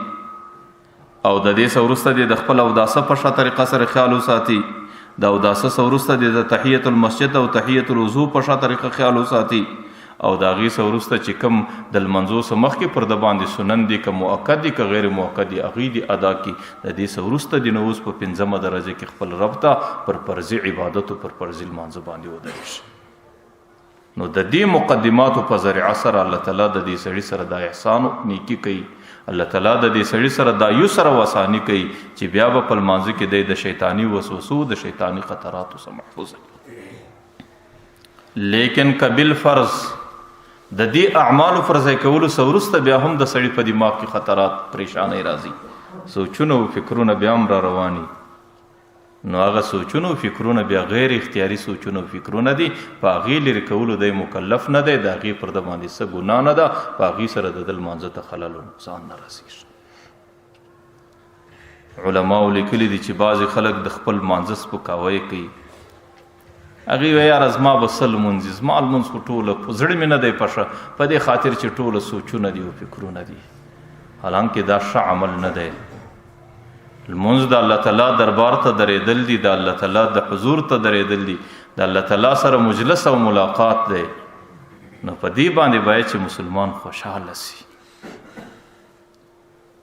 او د دې څخه وروسته دې د خپل اوداسه په ښه طریقه سره خیال وساتي، د اوداسه څخه وروسته د تحیت المسجد او تحیت الوضو په ښه طریقه خیال وساتي، او د هغې څخه وروسته چې کوم د لمنځو څخه مخکې پر د باندې سنن دي، که مؤکد دي که غیر مؤکد دي، هغې دې ادا کړي. د دې څخه وروسته دې نو اوس په 5مه درجه کې خپل رب ته پر فرضي عبادتو پر فرضي لمانځه باندې ودرېږي. نو د دې مقدماتو په ذریعه سره الله تعالی د دې سړي سره دا احسان او نیکي کوي، الله تعالی د دې سړي سره دا یسر او اساني کوي چې بیا به په لمانځه کې د شیطاني وسوسو، د شیطاني خطراتو څخه محفوظ وي. لیکن قبل فرض د دې اعمالو فرض کولو څخه وروسته بیا هم د سړي په دماغ کې خطرات، پریشانۍ راځي، سوچونه او فکرونه بیا هم را رواني. نو هغه سوچونه او فکرونه بیا غیر اختیاري سوچونه او فکرونه دي، په هغې لرې کولو دی مکلف نه دی، د هغې پر د باندې څه ګناه نه ده، په هغې سره د لمانځه ته خلل او نقصان نه رسېږي. علماو لیکلي دي چې بعضې خلک د خپل لمانځه سپکاوی کوي. هغې وایي یاره زما به څه لمونځ دي، زما لمونځ خو ټوله زړه مې نه دی پشه، په دې خاطر چې ټوله سوچونه دي او فکرونه دي. حالانکه دا ښه عمل نه دی. لمونځ د الله تعالی دربار ته درېدل دي، د الله تعالی د حضور ته درېدل دي، د الله تعالی سره مجلس او ملاقات دی. نو په دې باندې باید چې مسلمان خوشحاله سي،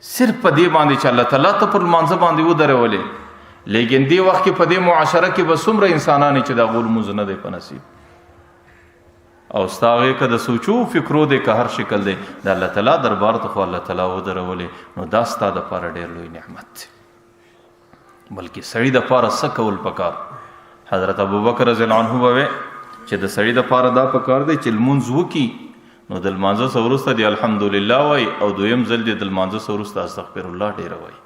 صرف په دې باندې چې الله تعالی ته پر لمانځه باندې ودرولې. لیکن دې وخت کې په دې معاشره کې به څومره انسانان چې د هغو لمونځ نه دی په نصیب، او ستا هغې که د سوچو فکرو دی که هر شکل دی، د الله تعالی دربار ته خو الله تعالی ودرولې، نو دا ستا دپاره ډېر لوی نعمت دی. بلکې سړي دپاره څه کول پکار؟ حضرت ابوبکر رضی الله عنه به وی چې د سړي دپاره دا پکار دی چې لمونځ وکړي، نو د لمانځه څخه وروسته دې الحمدلله وایي، او دویم ځل دې د لمانځه څخه وروسته استغفر الله ډېره وایي.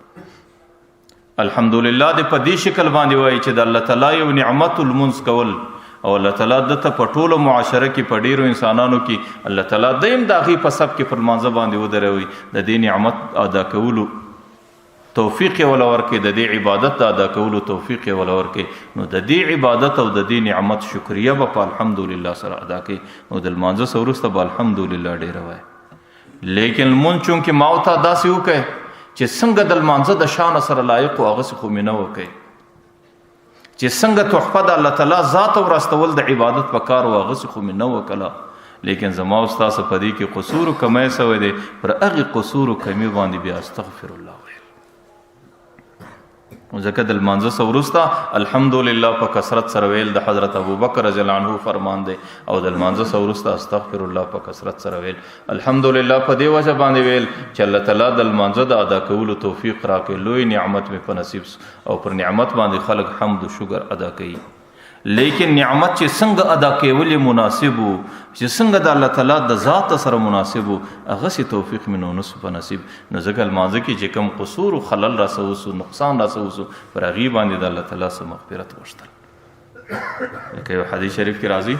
الحمدلله دې په دې شکل باندې وایي چې د الله تعالی یو نعمت لمونځ کول، او الله تعالی دته په ټولو معاشره کې په ډېرو انسانانو کې الله تعالی دیم د هغې په سب کې پر لمانځه باندې ودروي، د دې نعمت ادا کولو توفیق یې ولا ورکړي، د دې عبادت ادا کولو توفیق یې ولا ورکړي. نو د دې عبادت او د دې نعمت شکریه به په الحمدلله سره ادا کوي، نو د لمانځه څخه وروسته به الحمدلله ډېره وایي. لیکن لمونځ چونکې ما ورته داسې وکړئ چې څنګه د لمانځه د شان سره لایق و، هغسې خو مې نه وکړئ. چې څنګه تحفه د الله تعالی ذات او راستول د عبادت په کار و، هغسې خو مې نه وکړه. لیکن زما او ستاسو په دې کې قصور و کمی سوی دی، پر هغې قصور و کمی باندې بیا استغفر الله ویل. ځکه د لمانځه څخه وروسته الحمدلله په کثرت سره ویل د حضرت ابوبکر رضی الله عنه فرمان دی، او د لمانځه څخه وروسته استغفر الله په کثرت سره ویل. الحمدلله په دې وجه باندې ویل چې الله تعالی د لمانځه د ادا کولو توفیق راکړي، لوی نعمت مې په نصیب او پر نعمت باندې خلق حمد او شکر ادا کوي. لیکن نعمت چې څنګه ادا کول مناسب وو، چې څنګه د الله تعالی د ذات سره مناسب وو، هغه سي توفیق منو نو په نصیب. نو ځکه لمانځه کې چې کوم قصور او خلل راسوسو، نقصان راسوسو، پر هغه باندې د الله تعالی سره مغفرت وغوښتل. لکه یو حدیث شریف کې راځي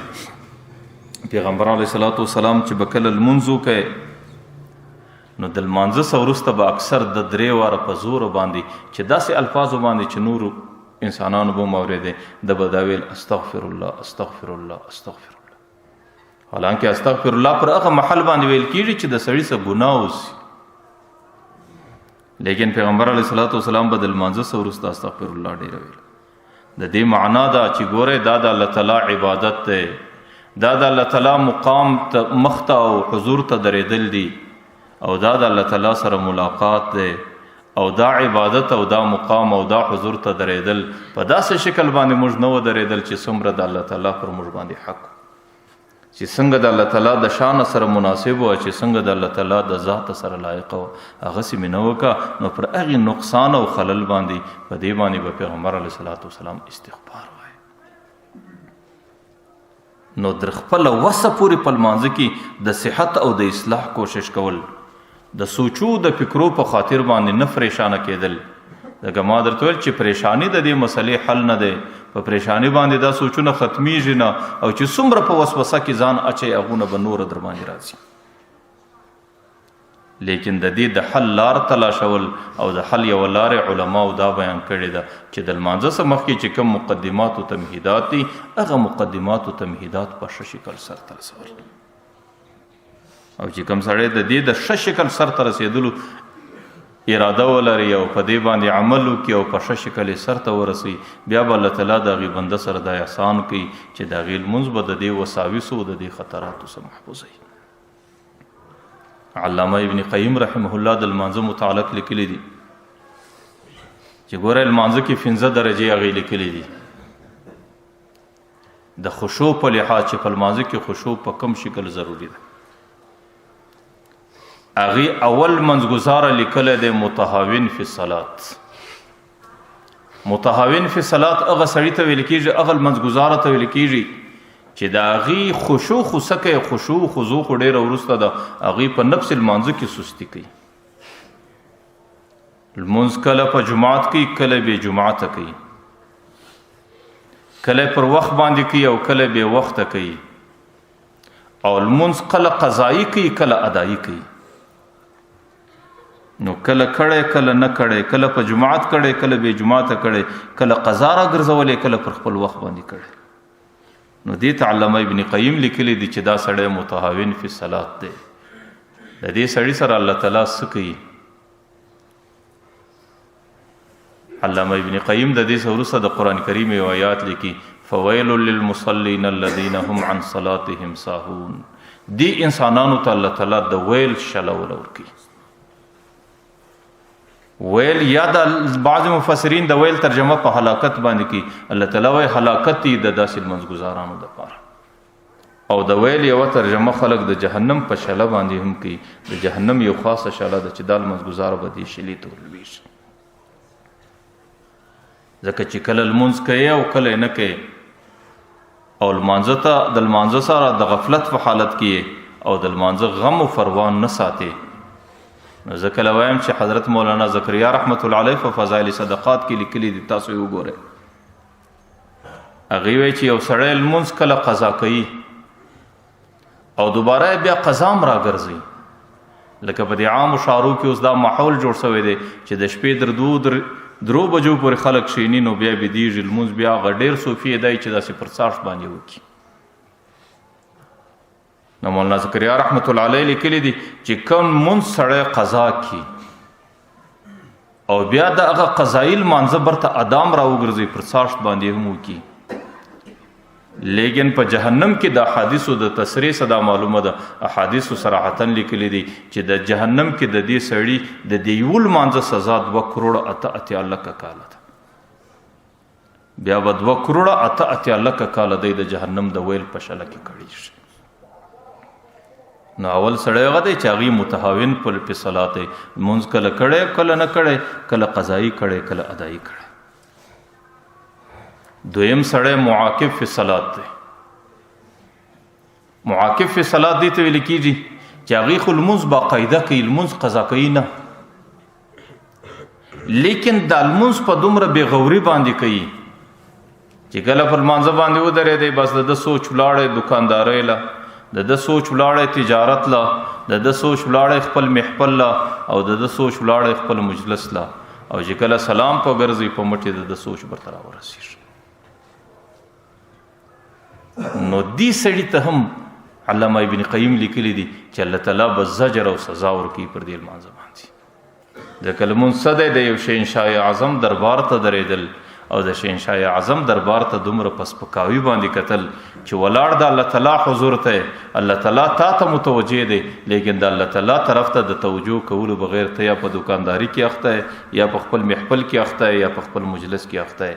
پیغمبر علیه الصلاۃ والسلام چې بکل المنځو کې نو د لمانځه سره وروسته به اکثر د 3 واره په زور باندې چې داسې الفاظو باندې چې نور انسانانو به موریدې د بداویل استغفر الله استغفر الله استغفر الله. حالانکه استغفر الله پر هغه محل باندې ویل کیږي چې د سړی څخه ګناه وسی، لیکن پیغمبر علیه الصلاۃ والسلام بدل مانځه سره ورسته استغفر الله ډیر ویل. د دې معنا دا چې ګوره دا د الله تعالی عبادت ده، دا د الله تعالی مقام ته مخته او حضور ته درېدل دي، او دا د الله تعالی سره ملاقات ده، او دا عبادت او دا مقام او دا حضور ته درېدل په داسې شکل باندې موږ نه و درېدل چې څومره د الله تعالی پر موږ باندې حق، چې څنګه د الله تعالی د شان سره مناسب او چې څنګه د الله تعالی د ذات سره لایق او هغه سي منو کا. نو پر هغه نقصان او خلل باندې په دې باندې په پیغمبر علیه الصلاۃ والسلام استغفار وای. نو در خپل وسه پوری په لمانځه کې د صحت او د اصلاح کوشش کول، د سوچو د فکرو په خاطر باندې نه پریشانه کېدل. دغه ما درته ویل چې پریشانی د دې مسلې حل نه دی، په پریشانی باندې دا سوچونه ختمیږي نه، او چې څومره په وسوسه کې ځان اچي هغه به نور در باندې راځي. لیکن د دې د حل لار تلاشول او د حل یو لار علما او دا بیان کړی ده چې د لمانځه سره مخکې چې کوم مقدمات او تمهیدات دي، هغه مقدمات او تمهیدات په ښه شکل سرته رسول، او چې کوم سړی د دې د ښه شکل سرته رسېدلو اراده ولري او په دې باندې عمل وکړي او په ښه شکل سرته ورسي، بیا به الله تعالی د هغې بنده سره دا احسان کوي چې د هغې لمونځ به د دې وساوسو او د دې خطراتو څخه محفوظ وي. علامه ابن قیم رحمه الله د لمانځه متعلق لیکلی دي چې ګوره لمانځه کې 15 درجې هغې لیکلی دي د خشوع په لحاظ، چې په لمانځه کې خشوع په کوم شکل ضروري ده. هغې اول منځګزاره لیکلی دی متهاون فی الصلات. متهاون فی الصلات هغه سړي ته ویل کېږي، هغه منځګزاره ته ویل کېږي چې د هغې خشوع خو څه کوي، خشوع خضوع خو ډېره وروسته ده، هغې په نفس لمانځه کې سستي کوي. لمونځ کله په جماعت کوي، کله بې جماعته کوي، کله پر وخت باندې کوي او کله بې وخته کوي، او لمونځ کله قضایي کوي کله ادایي کوي. نو کله کړی کله نه کړی، کله په جماعت کړی کله بې جماعته کړی، کله قضا را ګرځولې کله پر خپل وخت باندې کړی. نو دې ته علامه ابن قیم لیکلی دی چې دا سړی متهاون فی الصلات دی. د دې سړي سره الله تعالی څه کوي؟ علامه ابن قیم د دې وروسته د قرآن کریم یو آیات لیکي، فویل للمصلین الذین هم عن صلاتهم ساهون. دې انسانانو ته الله تعالی د ویل شلول ورکوي. ویل یا د بعض مفسرین د ویل ترجمه په هلاکت باندې کی، الله تعالی وی هلاکت دی د داسې منځګزارانو دپاره، او د ویل یو ترجمه خلق د جهنم په شله باندې هم کی. د جهنم یو خاصه شله ده چې دا منځګزار به دې شلې ته ولویږي، ځکه چې کله لمونځ کوي او کله نه کوي، او لمانځه ته د لمانځه سره د غفلت په حالت کې او د لمانځه غم او پروان نه ساتي. نو ځکه وایم چې حضرت مولانا زکریا رحمت الله علیه په فضائل صدقات کې لیکلي دي، تاسو یې وګورئ. هغې وایي چې یو سړی لمونځ کله قضا کوي او دوباره بیا قضا هم راګرځي، لکه په دې عامو ښارو کې اوس دا ماحول جوړ شوی دی چې د شپې در 2 بجو پورې خلک کښېني، نو بیا بېدېږي لمونځ، بیا هغه ډېر صوفي دی چې داسې پر څاښت باندې وکړي. نو مولانا زکریا رحمت الله علیه لیکلی دي چې کوم مونځ سړی قضا کی او بیا د هغه قضایي لمانځه برته ادام را وګرځي، پر څاښت باندې هم وکړي. لیکن په جهنم کې د احادیثو د تصریح صدا معلومه ده، احادیثو صراحتا لیکلی دي چې د جهنم کې د دې سړي د دې یو لمانځه سزا 2 کروڑ 88 لکه کاله ده. بیا به 2 کروڑه 88 لکه کاله دی د جهنم د ویل په شله کې کړي شي. نو اول سړی هغه دی چې هغې متهاون په صلات دی، لمونځ کله کړی کله نه کړی، کله قضایي کړی کله ادایي کړی. دویم سړی معاکف فی صلات دی. معاکف فی صلات دی ته ویل کېږي چې هغې خو لمونځ باقاعده کوي، لمونځ قضا کوي نه، لیکن دا لمونځ په دومره بېغوري باندې کوي چې کله په لمانځه باندې ودرېدی بس د ده سوچ ولاړی دکاندارۍ له، د ده سوچ ولاړی تجارت له، د ده سوچ ولاړی خپل محفل له، او د ده سوچ ولاړی خپل مجلس له، او چې کله سلام په ګرځي په مټې د ده سوچ برته راورسېږي. نو دې سړي ته هم علامه ابن قیم لیکلی دي چې الله تعالی به زجر او سزا ورکوي پر دې لمانځه باندې. ځکه لمونځ څه دی؟ د یو شهنشاه اعظم دربار ته درېدل او د شهنشاه اعظم دربار ته دومره په سپکاوي باندې کتل چې ولاړ د الله تعالی حضور ته، الله تعالی تا ته متوجه دی، لیکن د الله تعالی طرف ته د توجه کولو بغیر ته یا په دکانداري کې اخته یا په خپل محفل کې اخته یا په خپل مجلس کې اخته.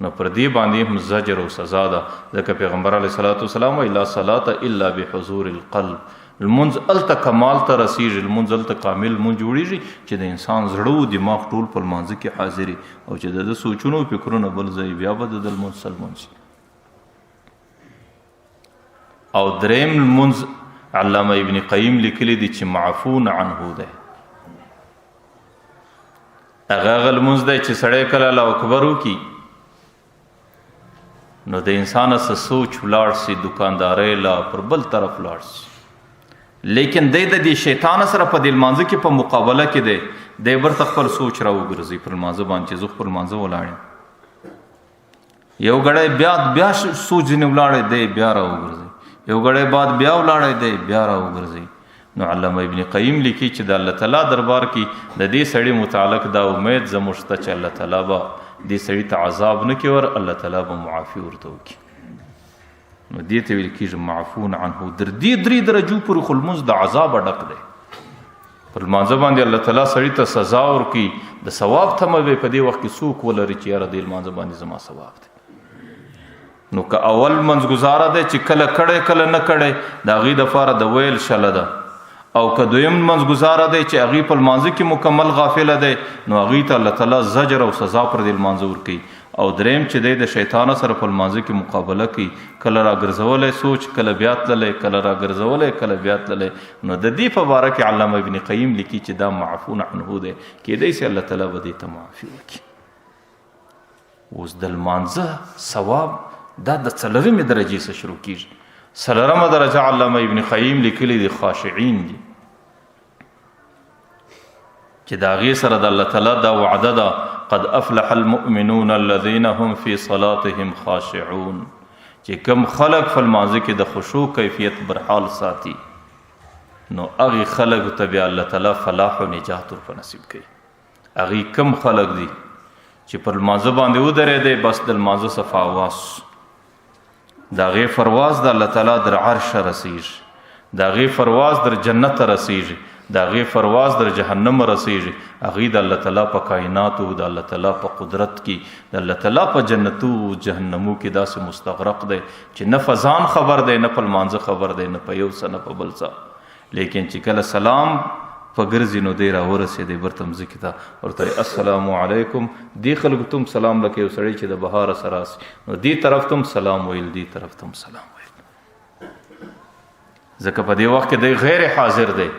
نو پر دې باندې هم زجر او سزا ده. ځکه پیغمبر علیه الصلاۃ والسلام وایي لا صلاة الا بحضور القلب. لمونځ هلته کمال ته رسیږي، لمونځ هلته کامل لمونځ جوړیږي چې د انسان زړه او دماغ ټول په لمانځه کې حاضري او چې د ده سوچونه او فکرونه بل ځای، بیا به د ده لمونځ څه لمونځ. او دریم لمونځ علامه ابن قیم لیکلی دی چې معفون عنه دی. هغه لمونځ دی چې سړی کله الله اکبر وکړي نو د انسان څه سوچ ولاړ شي، دکاندارۍ له پر بل طرف ولاړ شي، لیکن دی د دې شیطان سره په دې لمانځه کې په مقابله کې دی، دی برته خپل سوچ راوګرځي پر لمانځه باندې چې زه خپل لمانځه ولاړ یم. یو ګړی بیا سوچ ځینې ولاړی دی بیا راوګرځي، یو ګړی بعد بیا ولاړی دی بیا راوګرځي. نو علامه ابن قیم لیکي چې د الله تعالی دربار کې د دې سړي متعلق دا امید زموږ شته چې الله تعالی به دې سړي ته عذاب نه کوي، الله تعالی به معافي ورته وکړي. نو دې ته ویل کېږي معفون عنه. در دې 3 درجو پورې خو لمونځ د عذابه ډک دی. پر لمانځه باندې الله تعالی سړي ته سزا ورکړي، د ثواب تمه به په دې وخت کې څوک ولري چې یاره دې لمانځه باندې زما ثواب دی. نو که اول منځګزاره دی چې کله کړی کله نه کړی د هغې دپاره د ویل شله ده، او که دویم منځګزاره دی چې هغې په لمانځه کې مکمل غافله دی نو هغې ته الله تعالی زجر او سزا پر دې لمانځه ورکوي. او دریم چې دی د شیطان سره په لمانځه کې مقابله کوي، کله راګرځولی سوچ کله بیا تللی، کله راګرځولی کله بیا تللی. نو د دې په باره کې علامه ابن قیم لیکي چې دا معفون عنه دی، کیدای شي الله تعالی به دې ته معافي وکړي. اوس د لمانځه ثواب دا د 4مې درجې څخه شروع کېږي. 4مه درجه علامه ابن قیم لیکلی دي خاشعین دي، چې د هغې سره د الله تعالی دا وعده ده قد افلح المؤمنون الذين هم في صلاتهم خاشعون، چې کم خلق په لمانځه کې د خشوع کیفیت برحال ساتي نو هغې خلق ته بیا الله تعالی فلاح و نجات ورپه نصیب کوي. هغې کم خلق دي چې پر لمانځه باندې ودرېدی بس د لمانځه څخه اواز د هغې فرواز د الله تعالی در عرش رسیږي، د هغې فرواز در جنت رسیږي، د هغې فرواز در جهنم رسیږي. هغې د الله تعالی په کائناتو، د الله تعالی په قدرت کې، د الله تعالی په جنتو او جهنمو کې داسې مستغرق دی چې نه فزان خبر دی، نه په لمانځه خبر دی، نه په یو څه نه په بل څه. لیکن چې کله سلام په ګرځي نو دی راورسېدی برته مځکې ته، ورته السلام علیکم. دې خلکو ته هم سلام لکه یو سړی چې د بهار سره راسي نو دې طرف ته هم سلام ویل، دې طرف ته هم سلام ویل. ځکه په دې وخت کې دی غیر حاضر دی،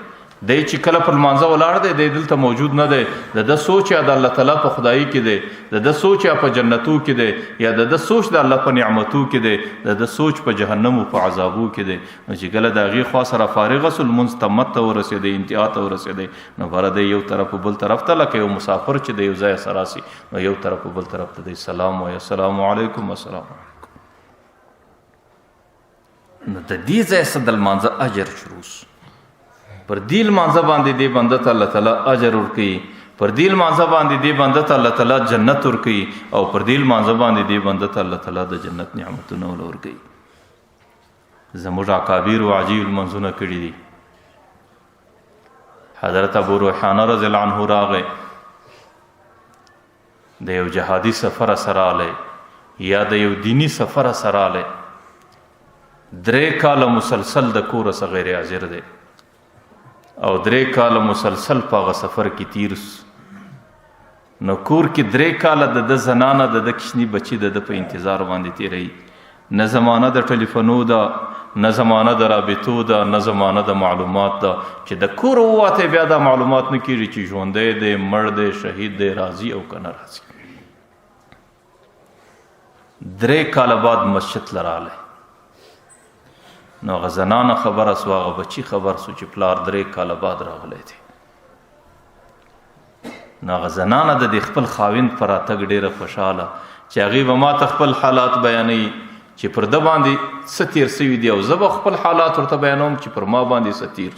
دی چې کله پر لمانځه ولاړ دی دی دلته موجود نه دی. د ده سوچ یا د الله تعالی په خدایي کې دی، د ده سوچ یا په جنتو کې دی، یا د ده سوچ د الله په نعمتو کې دی، د ده سوچ په جهنم او په عذابو کې دی. نو چې کله د هغې خوا سره فارغه سو، لمونځ تمت ته ورسېدی، انتها ته ورسېدی، نو بره دی یو طرف و بل طرف ته لکه یو مسافر چې د یو ځایه سره راسي نو یو طرف و بل طرف ته دی سلام وایي السلام علیکم السلام علیکم. نو د دې ځایه څه د لمانځه اجر شروع سو. پر دې لمانځه باندې دې بنده ته الله تعالی اجر ورکوي، پر دې لمانځه باندې دې بنده ته الله تعالی جنت ورکوي، او پر دې لمانځه باندې دې بنده ته الله تعالی د جنت نعمتونه ورکوي. زموږ اکابر او عجیب لمانځونه کړي دي. حضرت ابو روحانه رضی الله عنه راغی، د یو جهادي سفر سره راغلی، یا د یو دینی سفر سره له 3 کاله مسلسل د کور څخه غیر حاضر دی او 3 کاله مسلسل په هغه سفر کې تیر نو کور کې 3 کاله د زنانه د کشنی بچی د په انتظار باندې تیری نه زمانه د ټلیفونو دا نه زمانه د رابطو دا نه زمانه د معلومات دا چې د کور واته بیا د معلومات نه کیږي چې ژوندې دی مړ دی شهید دی راضي او کنه راضي 3 کاله بعد مسجد لراله نو غزنانه خبر اسواغه بچی خبر سو چې پلار 3 کاله بعد راغلی دی نو غزنانه د خپل خاوند پر اتګ ډیره خوشاله چې هغه به ما خپل حالات بیانې چې پر د باندې ستیر سوي دی او زه به خپل حالات ورته بیانوم چې پر ما باندې ستیر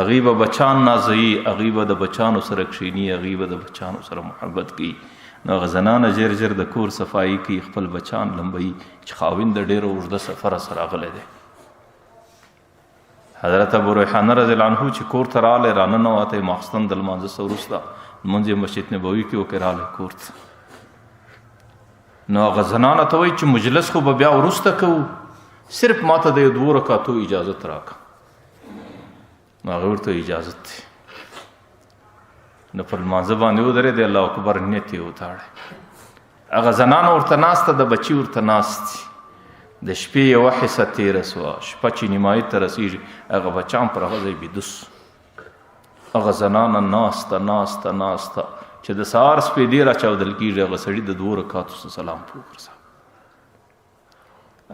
هغه به بچان نازي هغه به د بچانو سره کښینی هغه به د بچانو سره محبت کوي نو غزنانه جر د کور صفائی کوي خپل بچان لمبي چې خاوند د ډیرو اوږده سفر سره غلی دی حضرت ابو ریحانه رضی الله عنه چې کور ته راغلی راننوته ماخستن د لمانځه څخه وروسته لمونځ یې مسجد نبوي کې وکړ راغلی کور ته نو هغه زنانه ته وایي چې مجلس خو به بیا وروسته کوو صرف ماته د 2 رکعتو اجازت راکړه نو هغه ورته اجازت دی نو په لمانځه باندې ودرېد الله اکبر نیت یې وتاړی هغه زنانه ورته ناسته د بچي ورته ناست د شپې یوه حصه تېره سوه شپه چې نیمایي ته رسېږي هغه بچان پر هغه ځای بیدوس هغه زنانه ناسته چې د سهار سپېدې راچاودل کېږي هغه سړي د 2 رکعاتو سلام په وګرځه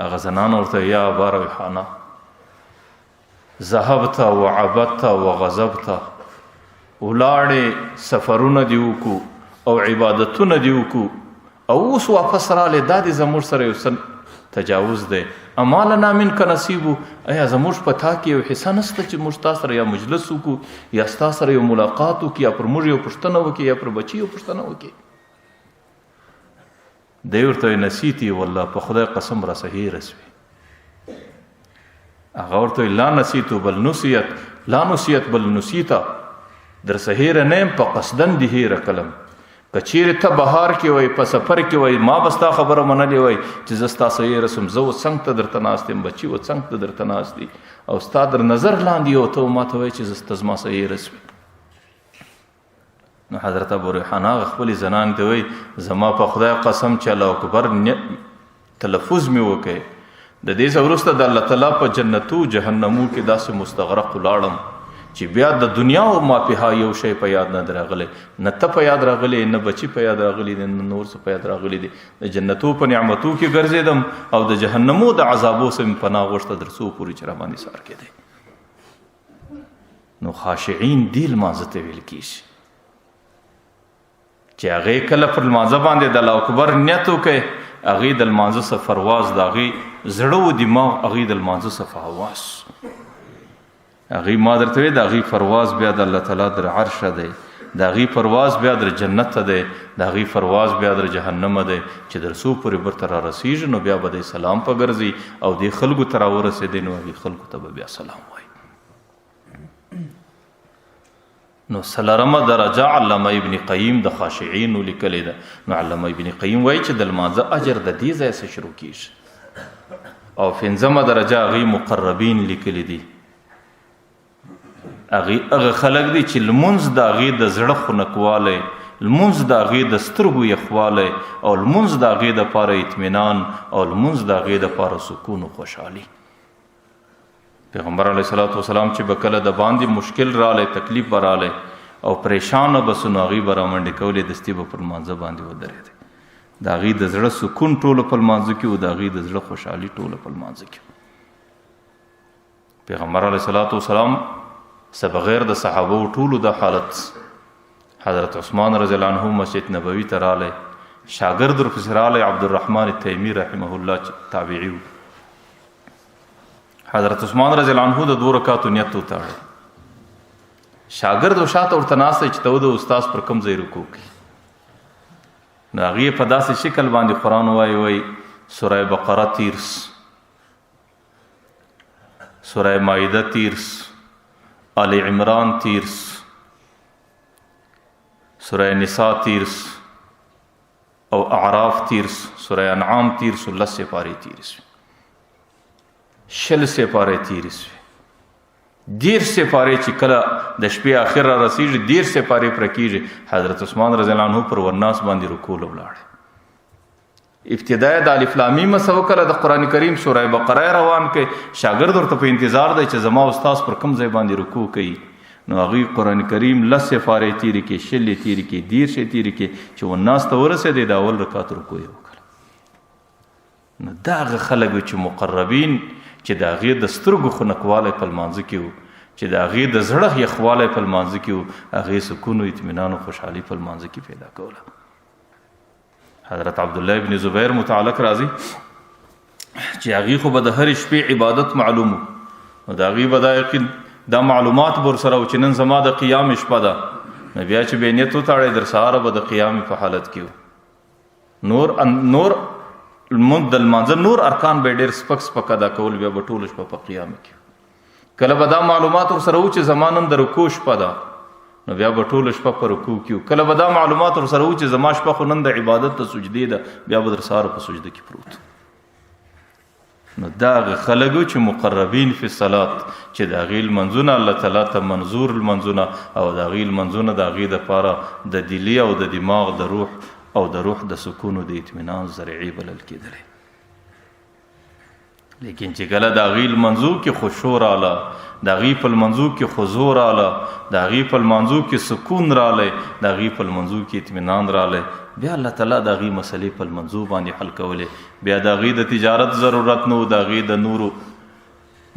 هغه زنانه ورته یا ابا ریحانه ذهبت وعبدت وغضبت ولاړې سفرونه دې وکړو او عبادتونه دې وکړو او اوس واپس راغلې دا دې زموږ سره یو څه تجاوز دی اما لنا منک نصیب ایا زموږ په تا کې یو حصه نشته چې موږ تاسو سره یا مجلس وکړو یا تاسو سره یو ملاقات وکړو یا پر موږ یو پوښتنه وکړو یا پر بچي یو پوښتنه وکړو دی ورته نسیتی والله په خدای قسم را صحیح رسوي هغه ورته لا نسیتو بل نسیت لا نسیت بل نسیتا در صحیح نه په قصدن دی هیر کلم کچیر ته بهار کې وای په سفر کې وای ما بستا خبره منلې وای چې زستا صحیح رسم زو څنګه ته درته ناستم بچي و څنګه ته درته ناستي او ستا در نظر لاندې او ته ما ته وای چې زستا زما صحیح رسم نو حضرت ابو ریحانه خپل زنان ته وای زما په خدای قسم چې الله اکبر تلفظ می وکي د دې وروسته د الله تعالی په جنتو جهنمو کې داسې مستغرق لاړم چې بیا د دنیا او ما په یو شی په یاد نه راغلی نه ته په یاد راغلی نه بچی په یاد راغلی نه نور څه په یاد راغلی دي د جنتو په نعمتو کې ګرځیدم او د جهنمو د عذابو سم پناه غوښته درڅو پوری چر باندې سار کېده نو خاشعين دی لمانځه ته ویل کیږي چې هغه کله پر لمانځه باندې د الله اکبر نیت وکړي هغه د لمانځه سفرواز داغي زړه او دماغ هغه د لمانځه صفاواس هغه ما درته وی دا غي پرواز بیا د الله تعالی در عرش ده دا غي پرواز بیا در جنت ده دا غي پرواز بیا در جهنم ده چې در سو پورې برتر رسیږي نو بیا به سلام په ګرځي او د خلکو تر ورسېدي نو هغه خلکو ته بیا سلام وای نو سلامه درجه علامه ابن قیم د خاشعين لیکل ده نو علامه ابن قیم وای چې د لمانځه اجر د دې ځای څخه شروع کیږي او فنځمه درجه غي مقربین لیکل دي هغه خلق دي چې لمونځ د هغې د زړه خنکوالی لمونځ د هغې د سترګو یخوالی او لمونځ د هغې دپاره اطمینان او لمونځ د هغې دپاره سکون و خوشحالي پیغمبر علیه صلات وسلام چې به کله د باندې مشکل رالی تکلیف به رالی او پریشانه به سو نو هغې به رامنډې کولې دستي به پر لمانځه باندې ودرېدې د هغې د زړه سکون ټوله په لمانځه کې و د هغې د زړه خوشحالي ټوله په لمانځه کې پیغمبر علیه صلات وسلام بغیر د صحابه ټولو د حالت حضرت عثمان رضی الله عنه مسجد نبوي ته رالی شاګرد ورپسې رالی عبدالرحمن التیمي رحمه الله تابعي حضرت عثمان رضی الله عنه د 2 رکعاتو نیت وتاړه شاګرد او شاته ورته ناسته چې ته د استاد پر کوم ځای رکوع کوي نو هغې په داسې شکل باندې قرآن وایي سوره بقره تیرس سوره مائده تیرس آل عمران تیرس سوره نساء تیرس او اعراف تیرس سوره انعام تیر سو 10 سپارې تیر سو 60 سپارې تیر سو 10 سپارې چې کله د شپې اخر را رسیږي 10 سپارې پر کېږي حضرت عثمان رضی الله عنه پر ورناس باندې رکوع ولاړ ابتداء د الف لام میم سو کله د قران کریم سوره بقره روان کې شاګرد ورته په انتظار دی چې زما استاد پر کوم ځای باندې رکوع کوي نو هغه قران کریم 10 سپارې تیر کې 60 تیر کې 10 تیر کې چې ورناس ته ورسېد د اول رکعت رکوع وکړه نو دا خلک چې مقربین چې دا غي د سترګو خنکواله په مانځ کې وو چې دا غي د زړه یخواله په مانځ کې وو هغه سکون او اطمینان او خوشحالي په مانځ کې پیدا کوله حضرت عبدالله ابن زبیر متعلق راضی چې هغه خو به د هر شپې عبادت معلومو او دا غي به دا یقین دا معلومات بر سره او چې نن زما د قیام شپه ده نو بیا چې به نیت وتاړي در سهار به د قیام په حالت کې نور المد المنزل نور ارکان به ډېر سپک سپک ادا کول بیا به ټول شپه په قیام کې کله به دا معلومات ور سره و چې زمانم د رکوع شپه ده نو بیا به ټول شپه په رکوع کې کله به دا معلومات ور سره و چې زما شپه خو نن د عبادت ته سجدي ده بیا به در سهار په سجده کې پروت نو دا خلګو چې مقربین فی الصلات چې دا غیل منزونه الله تعالی ته منظور المنزونه او دا غیل منزونه دا غی د پاره د دلی او د دماغ د روح او د روح د سکون او د اطمینان ذریعہ بلل کېدل لیکن چې کله دا غیل منزو کې خشوع رااله دا غی په منزو کې خضوع رااله دا غی په منزو کې سکون رااله دا غی په منزو کې اطمینان رااله بیا الله تعالی دا غي مسلې په منځو باندې حل کولې بیا دا غي د تجارت ضرورت نو دا غي د نورو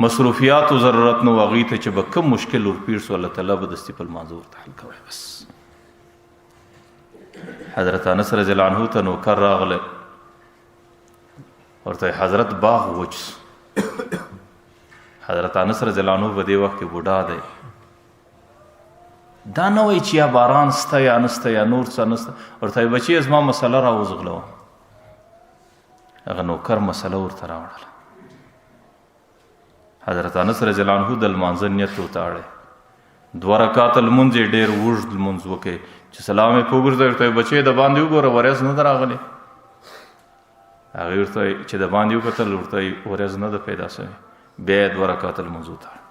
مصروفیات ضرورت نو غي ته چې به کوم مشکل ور پیر سو الله تعالی به دستي په منځو ته حل کوي بس حضرت انس رضی الله عنه ته نو کر راغله ورته حضرت باغ وچ حضرت انس رضی الله عنه په دې وخت کې بوډا دی دا نه وای چې یا باران سته یا نسته یا نور څه نسته ورته بچي زما مسله را وزغلو هغه نوکر مسله ورته راوړله حضرت انس رضی الله عنه د لمانځه نیت وتاړه 2 رکعات لمونځ ډېر اوږد لمونځ وکړي چې سلام یې وګرځي ورته بچي د باندې وګوره ورځ نه راغلی هغه ورته چې د باندې وکتل ورته ورځ نه ده پیدا شوی بیا 2 رکعات لمونځ وتاړه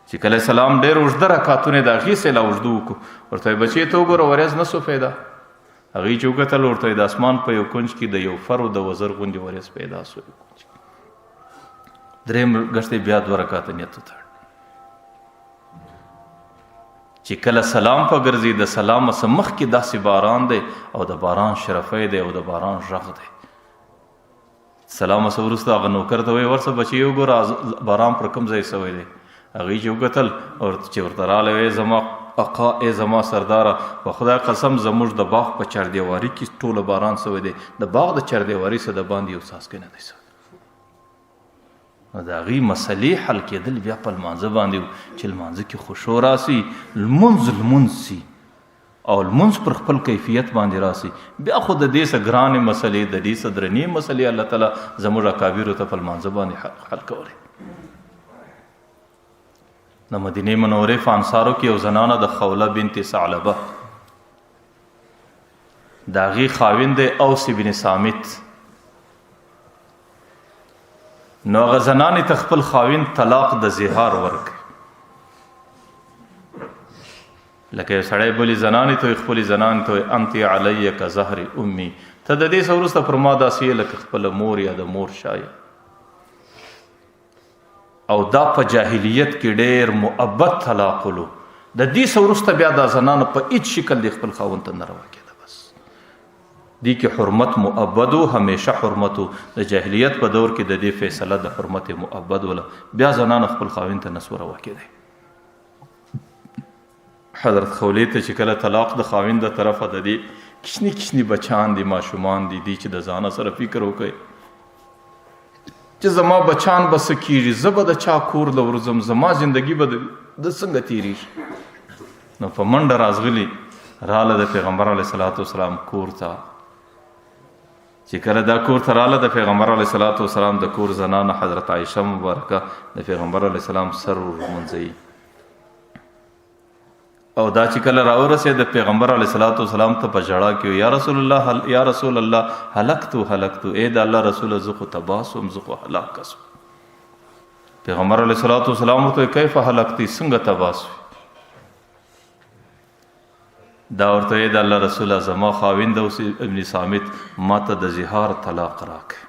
چې کله سلام ډېر اوږد رکعاتونه د هغې سیله اوږده وکړو ورته بچې ته وګوره ورځ نه سو پیدا هغې چې وکتل ورته د اسمان په یو کنج کې د یو فرو د وزر غوندې ورځ پیدا سو درېم ګشتې بیا 2 رکعاته نیت وتاړ چې کله سلام په ګرځي د سلام څخه مخکې داسې باران دی او د باران شرفی دی او د باران غږ دی سلام څخه وروسته هغه نوکر ته وایي ورڅه بچې وګوره باران پر کوم ځای سوی دی هغې چې وکتل او چې ورته راغلی ای زما اقا ای زما سرداره په خدای قسم زموږ د باغ په چاردیواري کې ټوله باران سوی دی د باغ د چاردیواري څخه د باندې یو څاڅکی نه دی سوی نو د هغې مسلې حل کېدل بیا په لمانځه باندې چې لمانځه کې خشوع راسي لمونځ سي او لمونځ پر خپل کیفیت باندې راسي بیا خو د دې څه ګرانې مسلې د دې څه درنې مسلې الله تعالی زموږ اکابرو ته په لمانځه باندې حل کولی د مدینې منورې په انصارو کې یو زنانه د خوله بنت ثعلبه د هغې خاوند دی اوس بن صامت نو هغه زنانې ته خپل خاوند طلاق د زهار ورکړي لکه یو سړی بلې زنانې ته خپلې زنانې ته انت علی که زهر امي ته د دې څه وروسته پر ما داسې لکه خپله مور یا د مور شایه او دا په جاهلیت کې ډېر مؤبد طلاق ولو د دې څه وروسته بیا دا زنانه په هیڅ شکل د خپل خاوند ته نه روا کېده بس دې کې حرمت مؤبد و همیشه حرمت و د جاهلیت په دور کې د دې فیصله د حرمت مؤبد وله بیا زنانه خپل خاوند ته نسو روا کېدی حضرت خولې ته چې کله طلاق د خاوند د طرفه د دې کشني بچان دي ماشومان دي چې د ځانه سره فکر وکړي چې زما بچان به څه کېږي زه به د چا کور له ورځم زما زندګي به د څنګه تېرېږي نو په منډه راځغلي راله د پیغمبر علیه صلات وسلام کور ته چې کله دا کور ته راله د پیغمبر علیه صلات وسلام د کور زنانه حضرت عایشه مبارکه د پیغمبر علیه السلام سر ورمنځوي او دا چې کله راورسېد د پیغمبر علیه الصلاۃ والسلام ته په ژړا کې یا رسول الله یا رسول الله هلکتو اے د الله رسول زه خو تباسم زه خو هلاک کسم. پیغمبر علیه الصلاۃ والسلام ته کیف هلکتی څنګه تباس دا ورته د الله رسول زما خاوند اوس ابن صامت ماته د زهار طلاق راک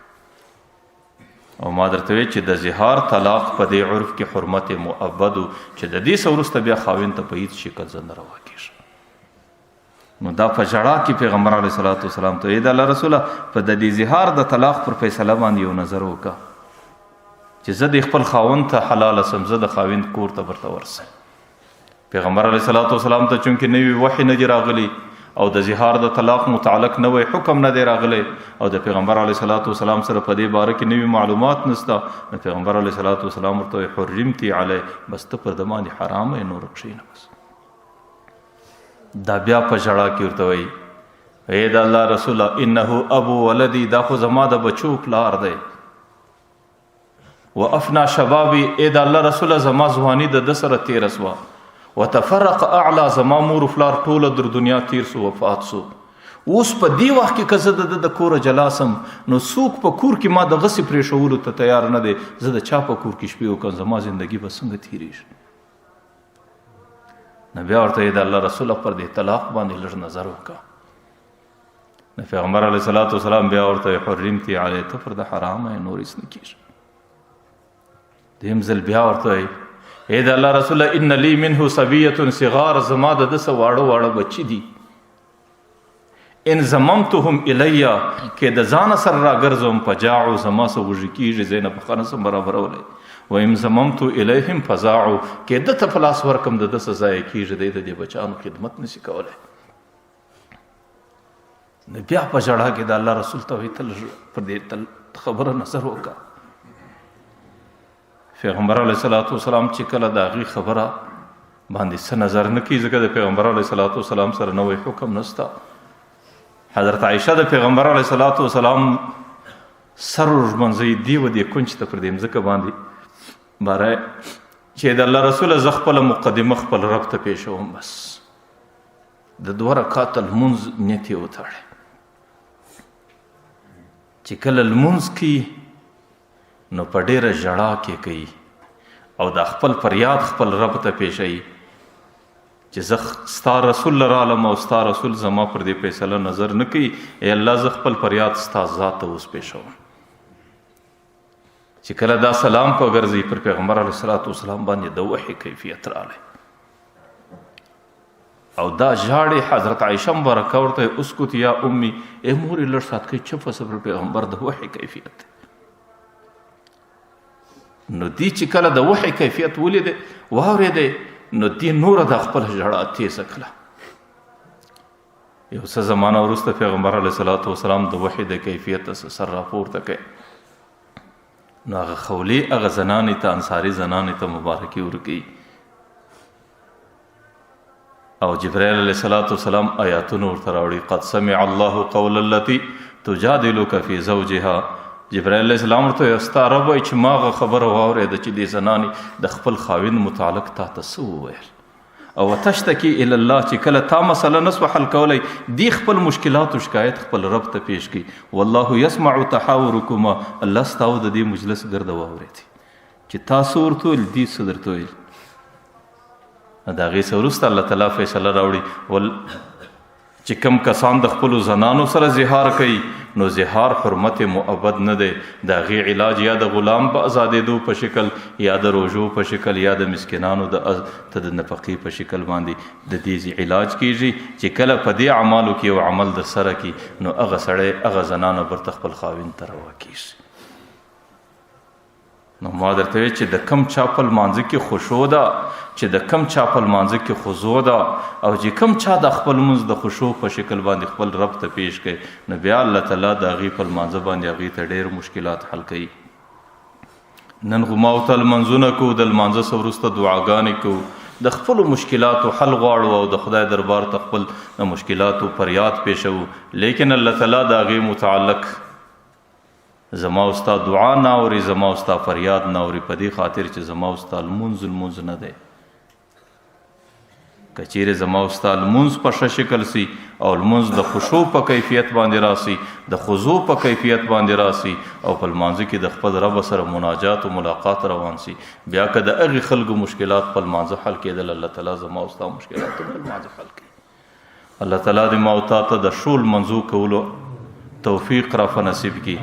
او ما درته چې د زهار طلاق په دې عرف کې حرمت مؤبد چې د دې سورسته بیا خاوند ته په هیڅ شکل زنده روا کیږي. نو دا په جړه کې پیغمبر علیه الصلاۃ والسلام ته د الله رسول په د دې زهار د طلاق پر فیصله باندې یو نظر وکړه چې زه د خپل خاوند ته حلال سم زه د خاوند کور ته ورته ورسم. پیغمبر علیه الصلاۃ والسلام ته چونکې نوی وحی نه دی راغلی او د زهار د طلاق متعلق نوی حکم نه دی راغلی او د پیغمبر علیه الصلاۃ والسلام سره په دې باره کې نوی معلومات نشته، نو پیغمبر علیه الصلاۃ والسلام ورته حرمتی علی بس ته پر د باندې حرام نور کښینه. بس دا بیا په ژړا کې ورته وایي اے د الله رسول انه ابو ولدی دا خو زما د بچو پلار دی و افنا شبابی اے د الله رسول زما ځواني د سره تیر سوا وتفرق اعلى زما مور فلار ټوله در دنیا تیر سو وفات سو. اوس په دی وخت کې کزه د کور جلاسم نو سوق په کور کې ما د غسی پرې شوولو ته تیار نه دی، زه د چا په کور کې شپې وکم زما زندگی به څنګه تیریږي. نو بیا ورته د الله رسول پر دې طلاق باندې لږ نظر وکړه. نو پیغمبر علیه الصلاۃ والسلام بیا ورته حرمتی علی ته پر د حرام نور هیڅ نه کیږي. دیم ځل بیا ورته اے د الله رسول ان لی منه صبیه صغار زما د واړه بچی دي ان زممتهم الیا کې د ځان سره راګرځم پجاعو زما سره وږي کیږي زینب خانه سره برابرولې و ام زممت الیهم فزاعو کې د تفلاس ورکم د سزا کیږي د دې بچانو خدمت نشي کولای. نو بیا په جړه کې د الله رسول ته تل پر دې تل خبره نظر وکړه. پیغمبر علیه الصلاۃ والسلام چې کله د هغې خبره باندې څه نظر نه کوي ځکه د پیغمبر علیه الصلاۃ والسلام سره نوی حکم نشته. حضرت عایشه د پیغمبر علیه الصلاۃ والسلام سر ورمنځي دی و دې کونج ته پر دې مځکه باندې باره چې د الله رسول زه خپله مقدمه خپل رب ته پیښوم بس د 2 رکعات لمونځ نیت یې وتړی چې کله لمونځ کوي نو په ډیره ژړا کې کوي او د خپل فریاد خپل رب ته پیښوي چې زه ستا رسول لرالم او ستا رسول زما پر دې فیصله نظر نه کوي، ای الله زه خپل فریاد ستا ذات ته اوس پیښوم. چې کله دا سلام په ګرځي پر پیغمبر علیه الصلاۃ والسلام باندې د وحی کیفیت راغلی او دا ژاړي. حضرت عایشه مبارکه ورته اسکت یا امي ای مورې لږ سات کې چپ اوسه پر پیغمبر د وحی کیفیت. نو دی چې کله د وحی کیفیت ولیدې واورېدې نو دی نور د خپل ژړا تیزه کړه. یو څه زمانه وروسته پیغمبر علیه الصلاۃ والسلام د وحی د کیفیت سر راپورته کړ نو هغه خولي هغه زنانې ته انصاري زنانې ته مبارکي ورکړي او جبرائیل علیه الصلاۃ والسلام آیاتونه ورته راوړي قد سمع الله قول التي تجادلك في زوجها. جبرائیل علیه السلام ورته ستا رب وایي چې ما هغه خبره واورېده چې دې زنانې د خپل خاوند متعلق تا ته څه وویل او تشتکي الی الله چې کله تا مسله نسوه حل کولی دی خپل مشکلات او شکایت خپل رب ته پیش کړي والله یسمع تحاورکما الله ستاسو د دې مجلس ګرده واورېدي چې تاسو ورته ویل دي څه درته ویل. د هغې څه وروسته الله تعالی فیصله راوړي چې کم کسان د خپلو زنانو سره زهار کوي نو زهار حرمت مؤبد نه دی، د هغې علاج یا د غلام په ازادېدو په شکل یا د روژو په شکل یا د مسکینانو د نفقې په شکل باندې د دې علاج کیږي چې کله په دې اعمالو کې یو عمل در سره کی نو هغه سړی هغه زنانه برته خپل خاوند ته روا کیږي. نو ما درته وی چې د کم چا په لمانځه کې خشوع ده چې د کم چا په لمانځه کې خضوع ده او چې کم چا د خپل لمونځ د خشوع په شکل باندې خپل رب ته پیش کوي نو بیا الله تعالی د هغې په لمانځه باندې هغې ته ډېر مشکلات حل کوي. نن خو ما ورته لمانځونه کوو د لمانځه څه وروسته دعاګانې کوو د خپلو مشکلاتو حل غواړو او د خدای دربار ته خپل د مشکلاتو فریاد پیښوو لیکن الله تعالی د هغې متعلق زما استا دعا نه اوري زما استا فریاد نه اوري په دې خاطر چې زما استا لمونځ نه دی. که چیرې زما او ستا لمونځ په ښه شکل سي او لمونځ د خشوع په کیفیت باندې راسي، د خضوع په کیفیت باندې راسي او په لمانځه کې د خپل رب سره مناجات او ملاقات روان سي، بیا که د هغې خلکو مشکلات په لمانځه حل کېدل، الله تعالی زما او ستا مشکلات په لمانځه حل کوي. الله تعالی دې ما او تا ته د ښو لمانځو کولو توفیق را په نصیب کړي.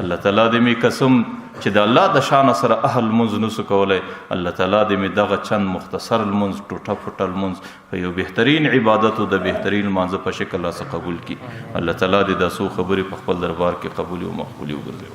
الله تعالی دې مې قسم چې د الله د شان سره اهل لمونځ نسو کولی، الله تعالی دې مې دغه چند مختصر لمونځ ټوټه پټه لمونځ په یو بهترین عبادت او د بهترین لمانځه په شکل راڅخه قبول کړي. الله تعالی دې دا څو خبرې په خپل دربار کې قبول او مقبول وګرځوي.